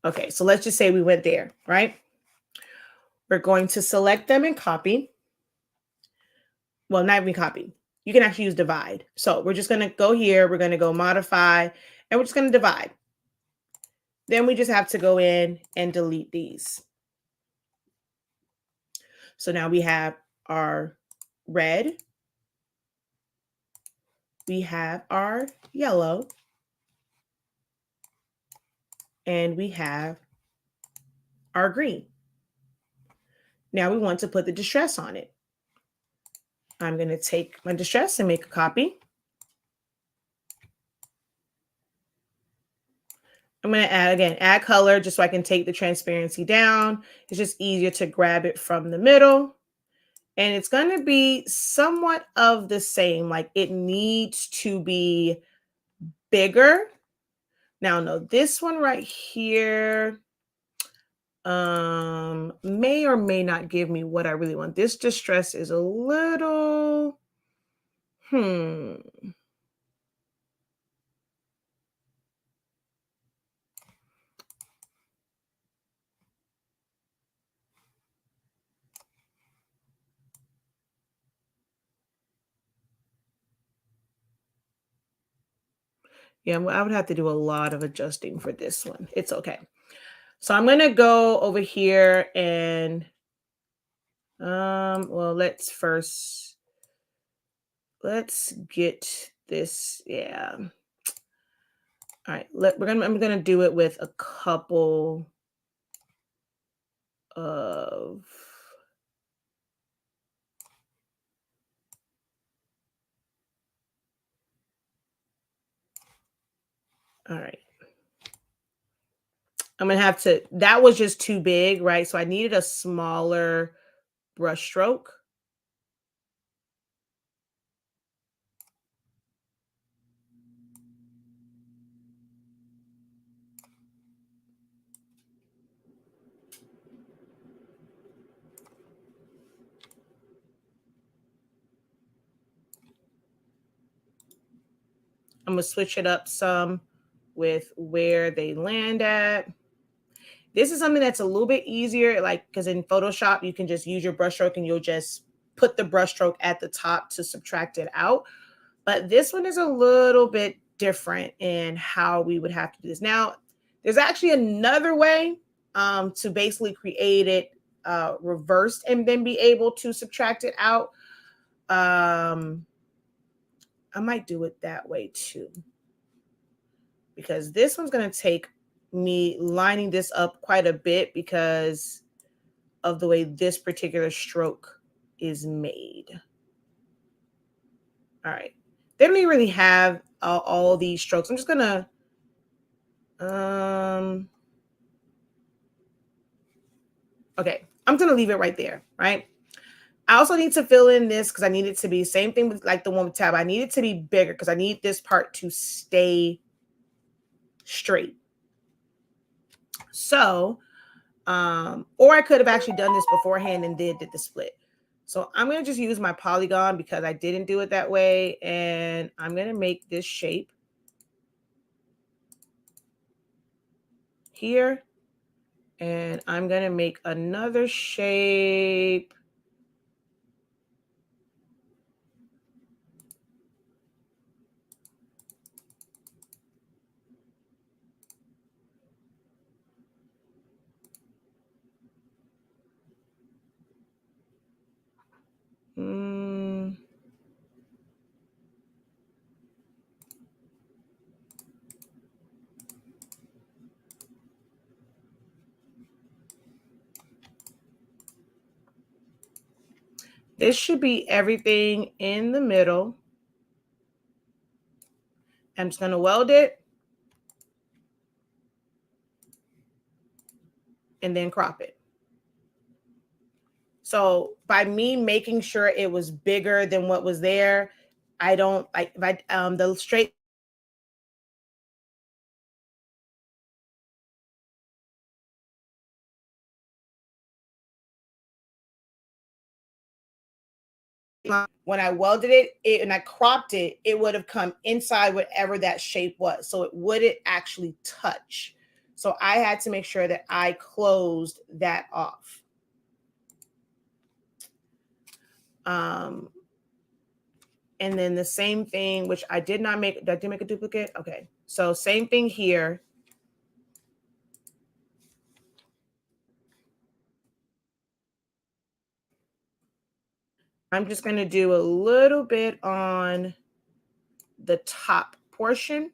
Okay, so let's just say we went there, right? We're going to select them and copy. Well, not even copy. You can actually use divide. So we're just going to go here. We're going to go modify, and we're just going to divide. Then we just have to go in and delete these. So now we have our red. We have our yellow. And we have our green. Now we want to put the distress on it. I'm going to take my distress and make a copy. I'm going to add color just so I can take the transparency down. It's just easier to grab it from the middle. And it's going to be somewhat of the same. Like it needs to be bigger. Now, no, this one right here may or may not give me what I really want. This distress is a little, Yeah, I would have to do a lot of adjusting for this one. It's okay. So I'm going to go over here and, well, let's get this. Yeah. All right. I'm going to do it with a couple of, all right. I'm going to have to, that was just too big, right? So I needed a smaller brush stroke. I'm going to switch it up some with where they land at. This is something that's a little bit easier, like, because in Photoshop, you can just use your brush stroke and you'll just put the brush stroke at the top to subtract it out. But this one is a little bit different in how we would have to do this. Now, there's actually another way to basically create it reversed and then be able to subtract it out. I might do it that way too, because this one's going to take me lining this up quite a bit because of the way this particular stroke is made. All right. They don't even really have all these strokes. I'm just going to, okay, I'm going to leave it right there, right? I also need to fill in this because I need it to be same thing with like the one with tab. I need it to be bigger because I need this part to stay straight. So, or I could have actually done this beforehand and did the split. So I'm going to just use my polygon because I didn't do it that way. And I'm going to make this shape here. And I'm going to make another shape. This should be everything in the middle. I'm just going to weld it and then crop it. So by me making sure it was bigger than what was there, I don't like the straight. When I welded it and I cropped it, it would have come inside whatever that shape was. So it wouldn't actually touch. So I had to make sure that I closed that off. And then the same thing, which I did not make. Did I make a duplicate? Okay. So same thing here. I'm just going to do a little bit on the top portion.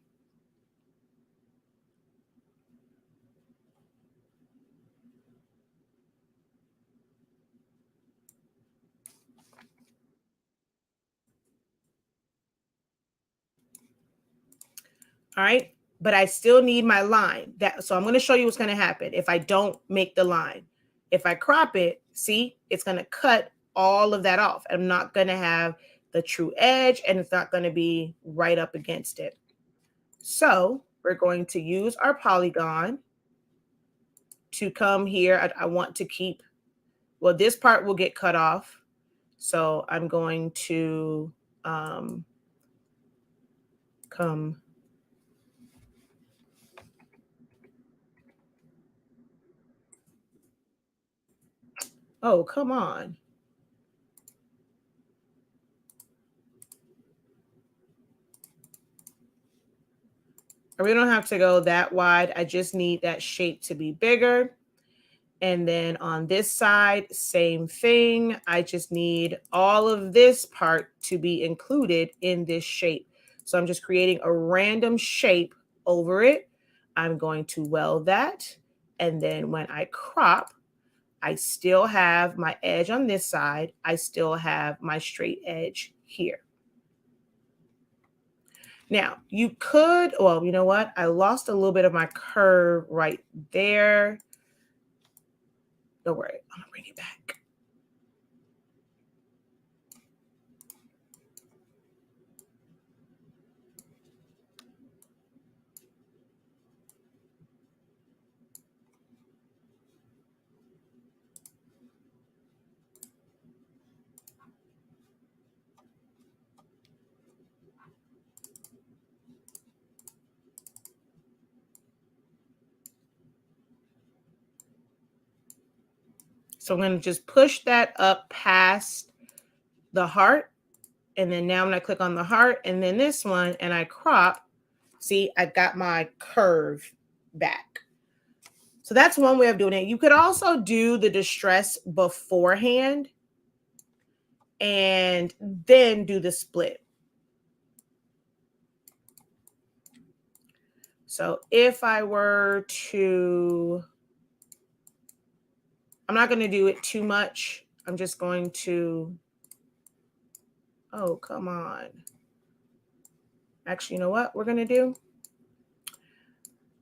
All right. but I still need my line. So I'm going to show you what's going to happen if I don't make the line. If I crop it, see, it's going to cut all of that off. I'm not going to have the true edge, and it's not going to be right up against it. So we're going to use our polygon to come here. I want to keep, well, this part will get cut off. So I'm going to come. Oh, come on. We don't have to go that wide. I just need that shape to be bigger. And then on this side, same thing. I just need all of this part to be included in this shape. So I'm just creating a random shape over it. I'm going to weld that. And then when I crop, I still have my edge on this side. I still have my straight edge here. Now, you could, well, you know what? I lost a little bit of my curve right there. Don't worry, I'm gonna bring it back. So I'm going to just push that up past the heart. And then now when I click on the heart and then this one and I crop, see, I got my curve back. So that's one way of doing it. You could also do the distress beforehand and then do the split. So if I were to, I'm not going to do it too much. I'm just going to, oh, come on. Actually, you know what we're going to do?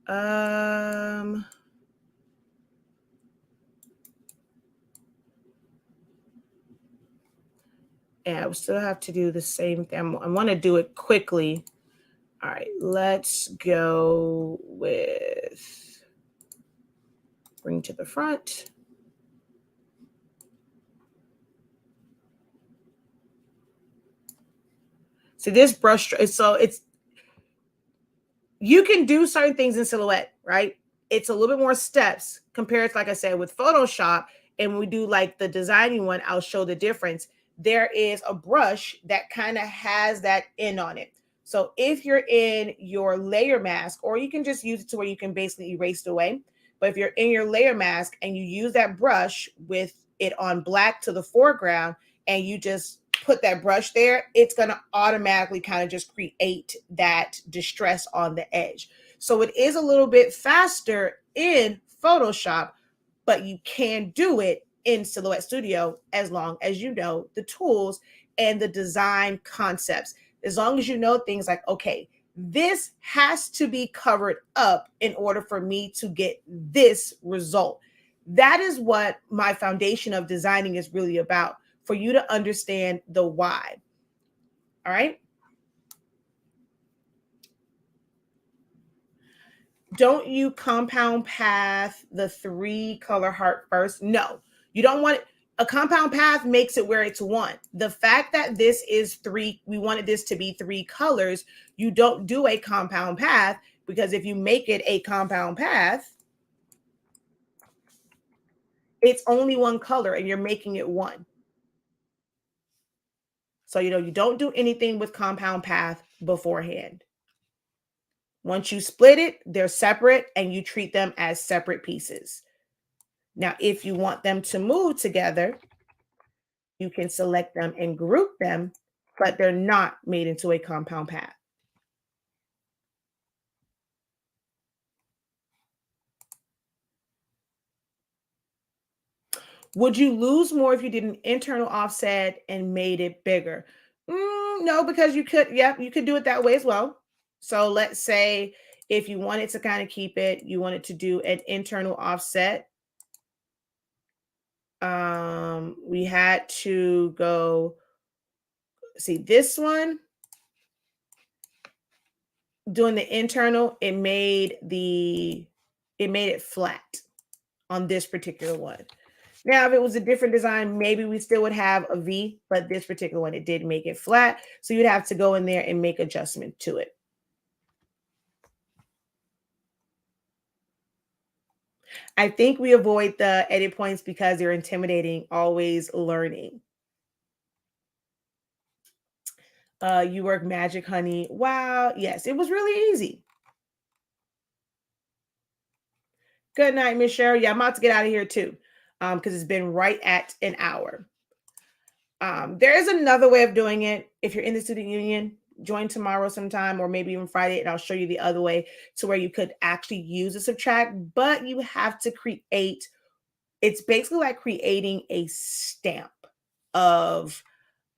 And I still have to do the same thing. I want to do it quickly. All right, let's go with bring to the front. See this brush, so it's, you can do certain things in Silhouette, right? It's a little bit more steps compared to, like I said, with Photoshop. And when we do like the designing one, I'll show the difference. There is a brush that kind of has that end on it. So if you're in your layer mask, or you can just use it to where you can basically erase it away. But if you're in your layer mask and you use that brush with it on black to the foreground, and you just put that brush there, it's going to automatically kind of just create that distress on the edge. So it is a little bit faster in Photoshop, but you can do it in Silhouette Studio as long as you know the tools and the design concepts. As long as you know things like, okay, this has to be covered up in order for me to get this result. That is what my foundation of designing is really about, for you to understand the why. All right. Don't you compound path the 3 color heart first? No, you don't want it. A compound path makes it where it's 1. The fact that this is 3, we wanted this to be 3 colors. You don't do a compound path, because if you make it a compound path, it's only 1 color and you're making it 1. So, you don't do anything with compound path beforehand. Once you split it, they're separate and you treat them as separate pieces. Now, if you want them to move together, you can select them and group them, but they're not made into a compound path. Would you lose more if you did an internal offset and made it bigger? No, because you could do it that way as well. So let's say If you wanted to kind of keep it, you wanted to do an internal offset. We had to go, see this one, doing the internal, it made it flat on this particular one. Now, if it was a different design, maybe we still would have a V, but this particular one, it did make it flat. So you'd have to go in there and make adjustment to it. I think we avoid the edit points because they're intimidating, always learning. You work magic, honey. Wow. Yes, it was really easy. Good night, Miss Cheryl. Yeah, I'm about to get out of here too, because it's been right at an hour. There is another way of doing it. If you're in the student union, join tomorrow sometime, or maybe even Friday, and I'll show you the other way to where you could actually use a subtract, but you have to create, it's basically like creating a stamp of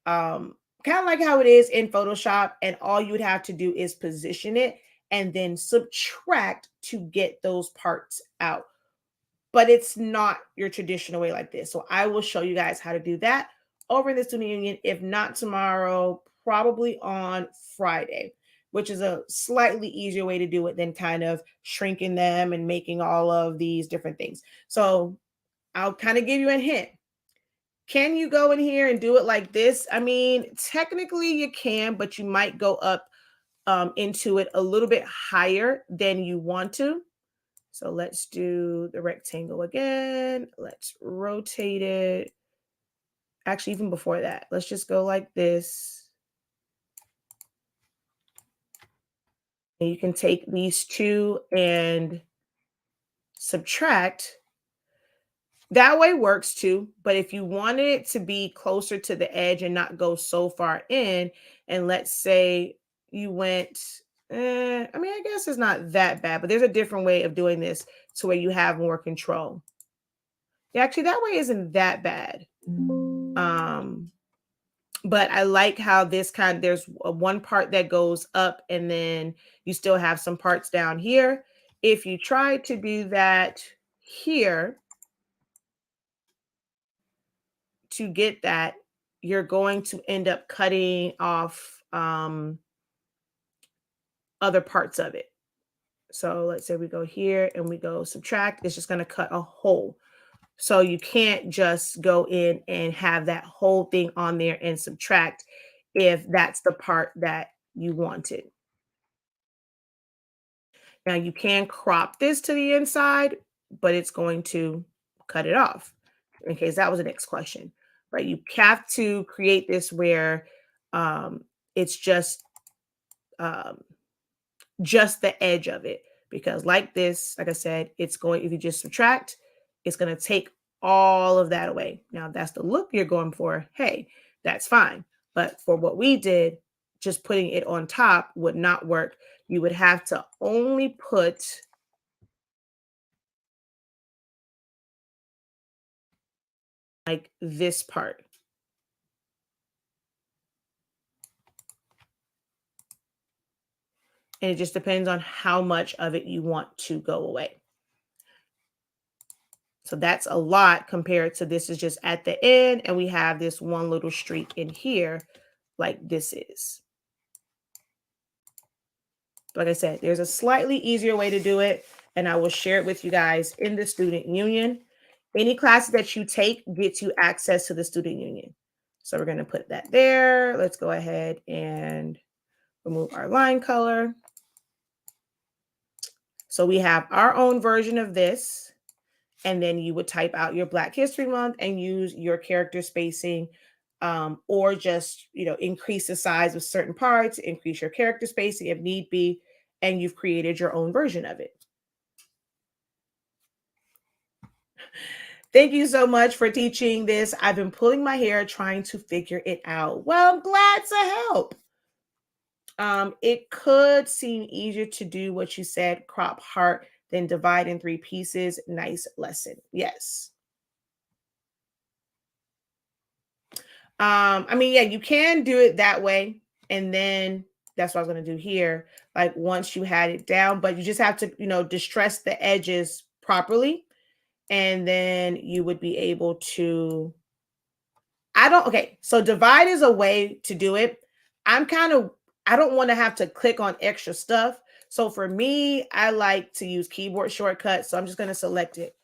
kind of like how it is in Photoshop, and all you would have to do is position it and then subtract to get those parts out. But it's not your traditional way like this. So I will show you guys how to do that over in the student union. If not tomorrow, probably on Friday, which is a slightly easier way to do it than kind of shrinking them and making all of these different things. So I'll kind of give you a hint. Can you go in here and do it like this? I mean, technically you can, but you might go up into it a little bit higher than you want to. So let's do the rectangle again. Let's rotate it. Actually, even before that, let's just go like this. And you can take these two and subtract. That way works too. But if you wanted it to be closer to the edge and not go so far in, and let's say you went, I mean, I guess it's not that bad, but there's a different way of doing this to where you have more control. Yeah, actually, that way isn't that bad. But I like how this kind, there's one part that goes up and then you still have some parts down here. If you try to do that here, to get that, you're going to end up cutting off other parts of it. So let's say we go here and we go subtract, it's just going to cut a hole. So you can't just go in and have that whole thing on there and subtract if that's the part that you wanted. Now you can crop this to the inside, but it's going to cut it off in case that was the next question. Right? You have to create this where it's just the edge of it, because like this, like I said, it's going, if you just subtract, it's going to take all of that away. Now, if that's the look you're going for, hey, that's fine. But for what we did, just putting it on top would not work. You would have to only put like this part. And it just depends on how much of it you want to go away. So that's a lot compared to this is just at the end, and we have this one little streak in here like this is. Like I said, there's a slightly easier way to do it, and I will share it with you guys in the student union. Any classes that you take gets you access to the student union. So we're going to put that there. Let's go ahead and remove our line color. So we have our own version of this. And then you would type out your Black History Month and use your character spacing, or just, increase the size of certain parts, increase your character spacing if need be, and you've created your own version of it. Thank you so much for teaching this. I've been pulling my hair trying to figure it out. Well, I'm glad to help. It could seem easier to do what you said, crop heart, then divide in 3 pieces. Nice lesson. Yes. I mean, yeah, you can do it that way. And then That's what I was going to do here. Like once you had it down, but you just have to, distress the edges properly. And then you would be able to, okay. So divide is a way to do it. I don't want to have to click on extra stuff. So for me, I like to use keyboard shortcuts. So I'm just going to select it.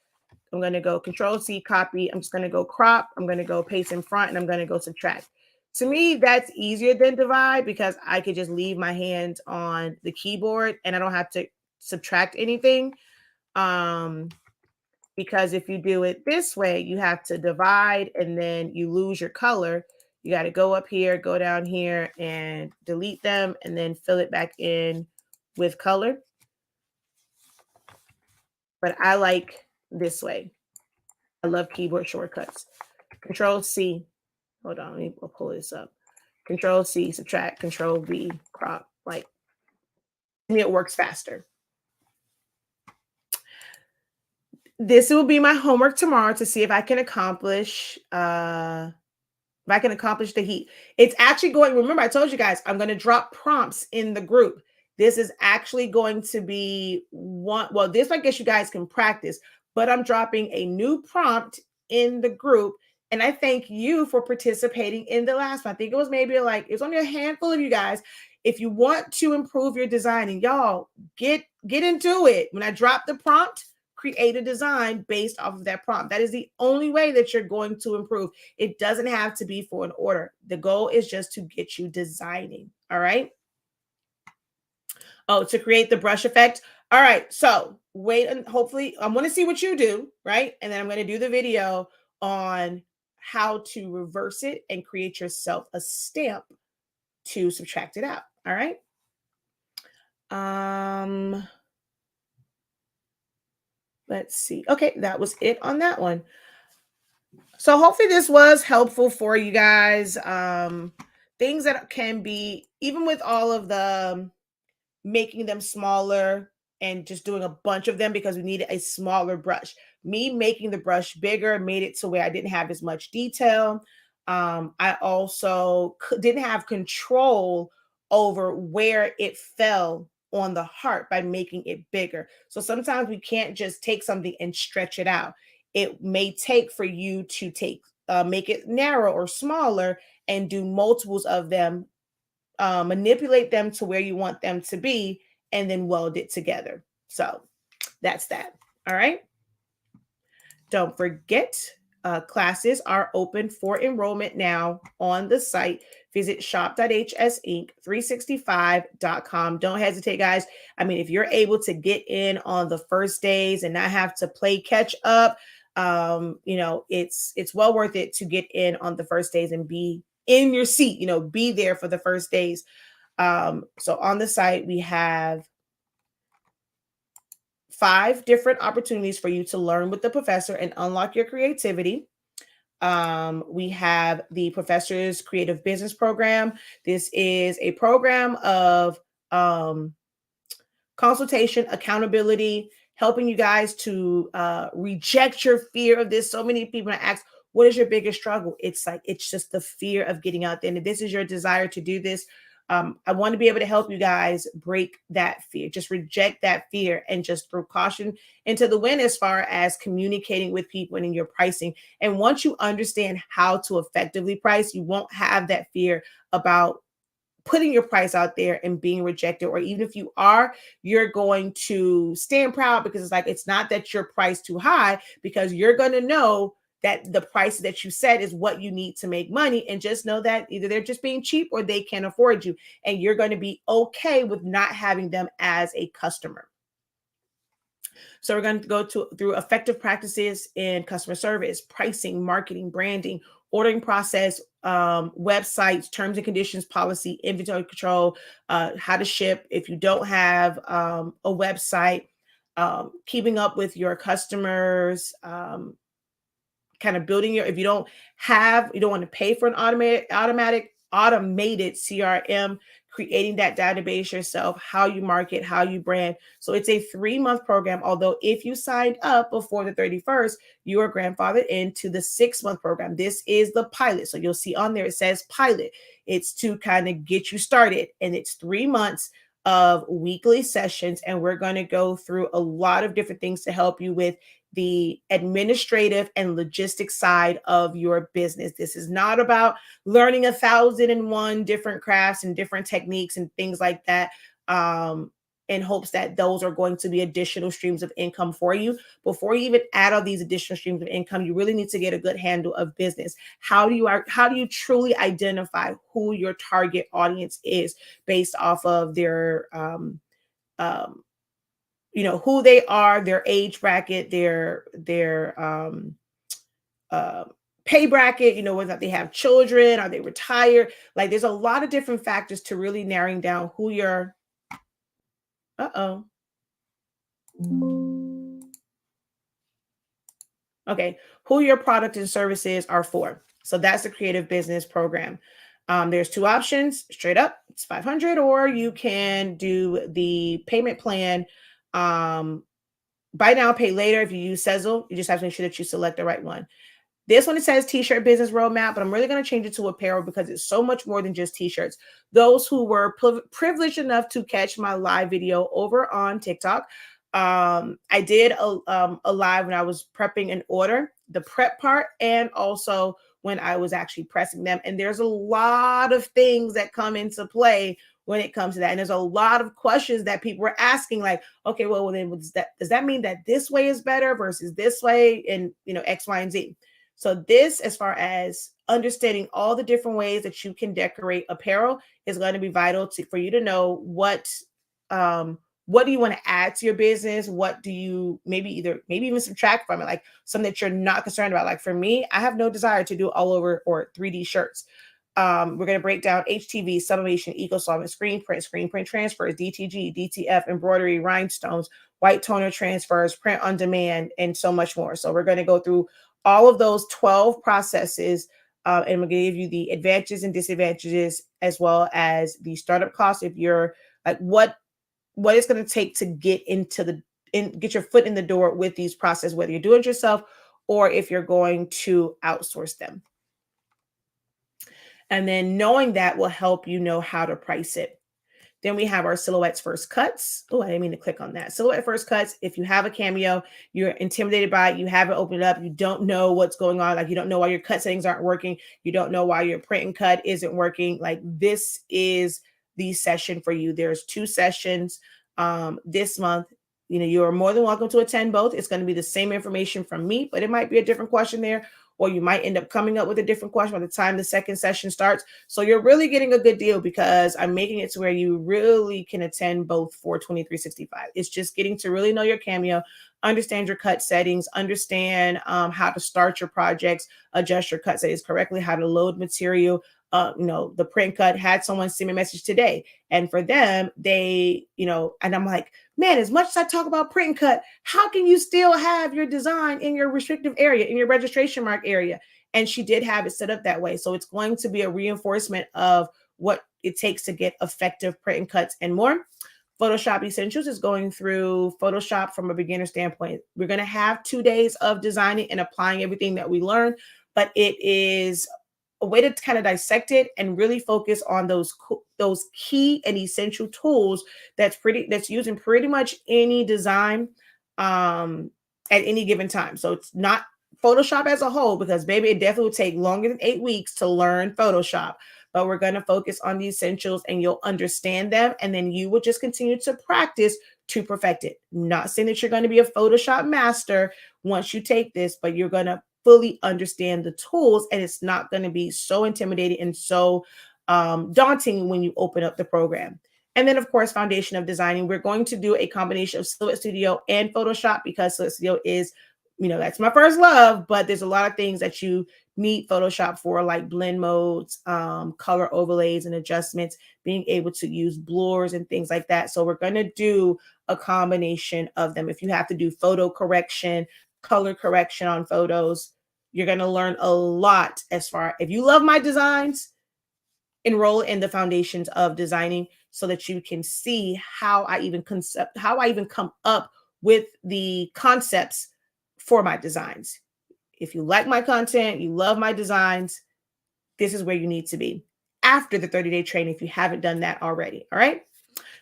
I'm going to go Control C, copy. I'm just going to go crop. I'm going to go paste in front, and I'm going to go subtract. To me, that's easier than divide because I could just leave my hands on the keyboard and I don't have to subtract anything. Because if you do it this way, you have to divide and then you lose your color. You got to go up here, go down here and delete them and then fill it back in with color. But I like this way. I love keyboard shortcuts. Control C. Hold on, let me pull this up. Control C, subtract, Control V, crop. Like, to me, it works faster. This will be my homework tomorrow to see if I can accomplish the heat. It's actually going, remember I told you guys, I'm going to drop prompts in the group. This is actually going to be this I guess you guys can practice, but I'm dropping a new prompt in the group. And I thank you for participating in the last one. I think it was maybe it was only a handful of you guys. If you want to improve your designing, y'all get into it. When I drop the prompt, create a design based off of that prompt. That is the only way that you're going to improve. It doesn't have to be for an order. The goal is just to get you designing. All right. Oh, to create the brush effect. All right. So wait, and hopefully I want to see what you do. Right. And then I'm going to do the video on how to reverse it and create yourself a stamp to subtract it out. All right. Let's see. Okay, that was it on that one. So hopefully this was helpful for you guys. Things that can be, even with all of the making them smaller and just doing a bunch of them because we needed a smaller brush. Me making the brush bigger made it to where I didn't have as much detail. I also didn't have control over where it fell on the heart by making it bigger. So sometimes we can't just take something and stretch it out. It may take for you to make it narrow or smaller and do multiples of them, manipulate them to where you want them to be, and then weld it together. So that's that. All right. Don't forget, classes are open for enrollment now on the site. Visit shop.hsink365.com. Don't hesitate, guys. I mean, if you're able to get in on the first days and not have to play catch up, it's well worth it to get in on the first days and be in your seat, be there for the first days. So on the site, we have 5 different opportunities for you to learn with the professor and unlock your creativity. We have the Professor's Creative Business Program. This is a program of consultation, accountability, helping you guys to reject your fear of this. So many people ask, what is your biggest struggle? It's just the fear of getting out there. And if this is your desire to do this, I want to be able to help you guys break that fear. Just reject that fear and just throw caution into the wind as far as communicating with people and in your pricing. And once you understand how to effectively price, you won't have that fear about putting your price out there and being rejected. Or even if you are, you're going to stand proud because it's not that you're priced too high, because you're going to know that the price that you set is what you need to make money. And just know that either they're just being cheap or they can't afford you. And you're going to be okay with not having them as a customer. So we're going to go through effective practices in customer service, pricing, marketing, branding, ordering process, websites, terms and conditions, policy, inventory control, how to ship if you don't have a website, keeping up with your customers, kind of building if you don't want to pay for an automatic automated CRM, creating that database yourself, how you market, how you brand. So it's a 3-month program. Although if you signed up before the 31st, you are grandfathered into the 6-month program. This is the pilot. So you'll see on there, it says pilot. It's to kind of get you started. And it's 3 months of weekly sessions. And we're going to go through a lot of different things to help you with the administrative and logistics side of your business. This is not about learning 1,001 different crafts and different techniques and things like that, in hopes that those are going to be additional streams of income for you. Before you even add all these additional streams of income, you really need to get a good handle of business. How do you truly identify who your target audience is based off of their who they are, their age bracket, their pay bracket, whether they have children, are they retired? Like, there's a lot of different factors to really narrowing down who your who your product and services are for. So that's the creative business program. There's 2 options: straight up, it's $500, or you can do the payment plan. Buy now, pay later. If you use Zelle, you just have to make sure that you select the right one. This one, it says t-shirt business roadmap, but I'm really going to change it to apparel because it's so much more than just t-shirts. Those who were privileged enough to catch my live video over on TikTok, I did a live when I was prepping an order, the prep part, and also when I was actually pressing them. And there's a lot of things that come into play when it comes to that. And there's a lot of questions that people were asking, like, okay, well, then does that mean that this way is better versus this way? And, X, Y, and Z. So this, as far as understanding all the different ways that you can decorate apparel, is going to be vital for you to know what do you want to add to your business? What do you maybe even subtract from it? Like something that you're not concerned about. Like for me, I have no desire to do all over or 3D shirts. We're going to break down HTV, sublimation, eco-solvent, screen print transfers, DTG, DTF, embroidery, rhinestones, white toner transfers, print on demand, and so much more. So we're going to go through all of those 12 processes, and we're going to give you the advantages and disadvantages, as well as the startup costs. If you're like, what it's going to take to get get your foot in the door with these processes, whether you're doing it yourself or if you're going to outsource them. And then knowing that will help you know how to price it. Then we have our silhouettes first cuts. Oh, I didn't mean to click on that. Silhouette first cuts. If you have a Cameo, you're intimidated by it, you haven't opened it up, you don't know what's going on. Like you don't know why your cut settings aren't working. You don't know why your print and cut isn't working. Like this is the session for you. There's 2 sessions this month. You're more than welcome to attend both. It's going to be the same information from me, but it might be a different question there, or you might end up coming up with a different question by the time the second session starts. So you're really getting a good deal because I'm making it to where you really can attend both for 2365. It's just getting to really know your Cameo, understand your cut settings, understand how to start your projects, adjust your cut settings correctly, how to load material. The print cut, had someone send me a message today, and for them, they, and I'm like, man, as much as I talk about print and cut, how can you still have your design in your restrictive area, in your registration mark area? And she did have it set up that way. So it's going to be a reinforcement of what it takes to get effective print and cuts and more. Photoshop Essentials is going through Photoshop from a beginner standpoint. We're going to have 2 days of designing and applying everything that we learned, but it is a way to kind of dissect it and really focus on those key and essential tools that's used in pretty much any design at any given time. So it's not Photoshop as a whole, because baby, it definitely will take longer than 8 weeks to learn Photoshop, but we're going to focus on the essentials and you'll understand them. And then you will just continue to practice to perfect it. Not saying that you're going to be a Photoshop master once you take this, but you're going to fully understand the tools, and it's not going to be so intimidating and so daunting when you open up the program. And then, of course, foundation of designing. We're going to do a combination of Silhouette Studio and Photoshop because Silhouette Studio is, that's my first love, but there's a lot of things that you need Photoshop for, like blend modes, color overlays and adjustments, being able to use blurs and things like that. So we're going to do a combination of them. If you have to do photo correction, color correction on photos, you're going to learn a lot. If you love my designs, enroll in the foundations of designing so that you can see how I even come up with the concepts for my designs. If you like my content, you love my designs, this is where you need to be after the 30-day training if you haven't done that already. All right.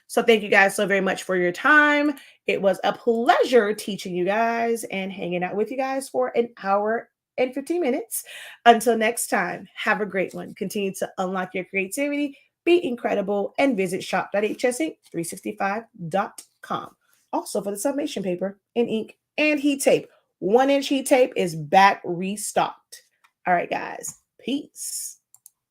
So thank you guys so very much for your time. It was a pleasure teaching you guys and hanging out with you guys for an hour and 15 minutes. Until next time, have a great one. Continue to unlock your creativity, be incredible, and visit shop.hsink365.com. Also for the sublimation paper and ink and heat tape. 1-inch heat tape is back restocked. All right, guys. Peace.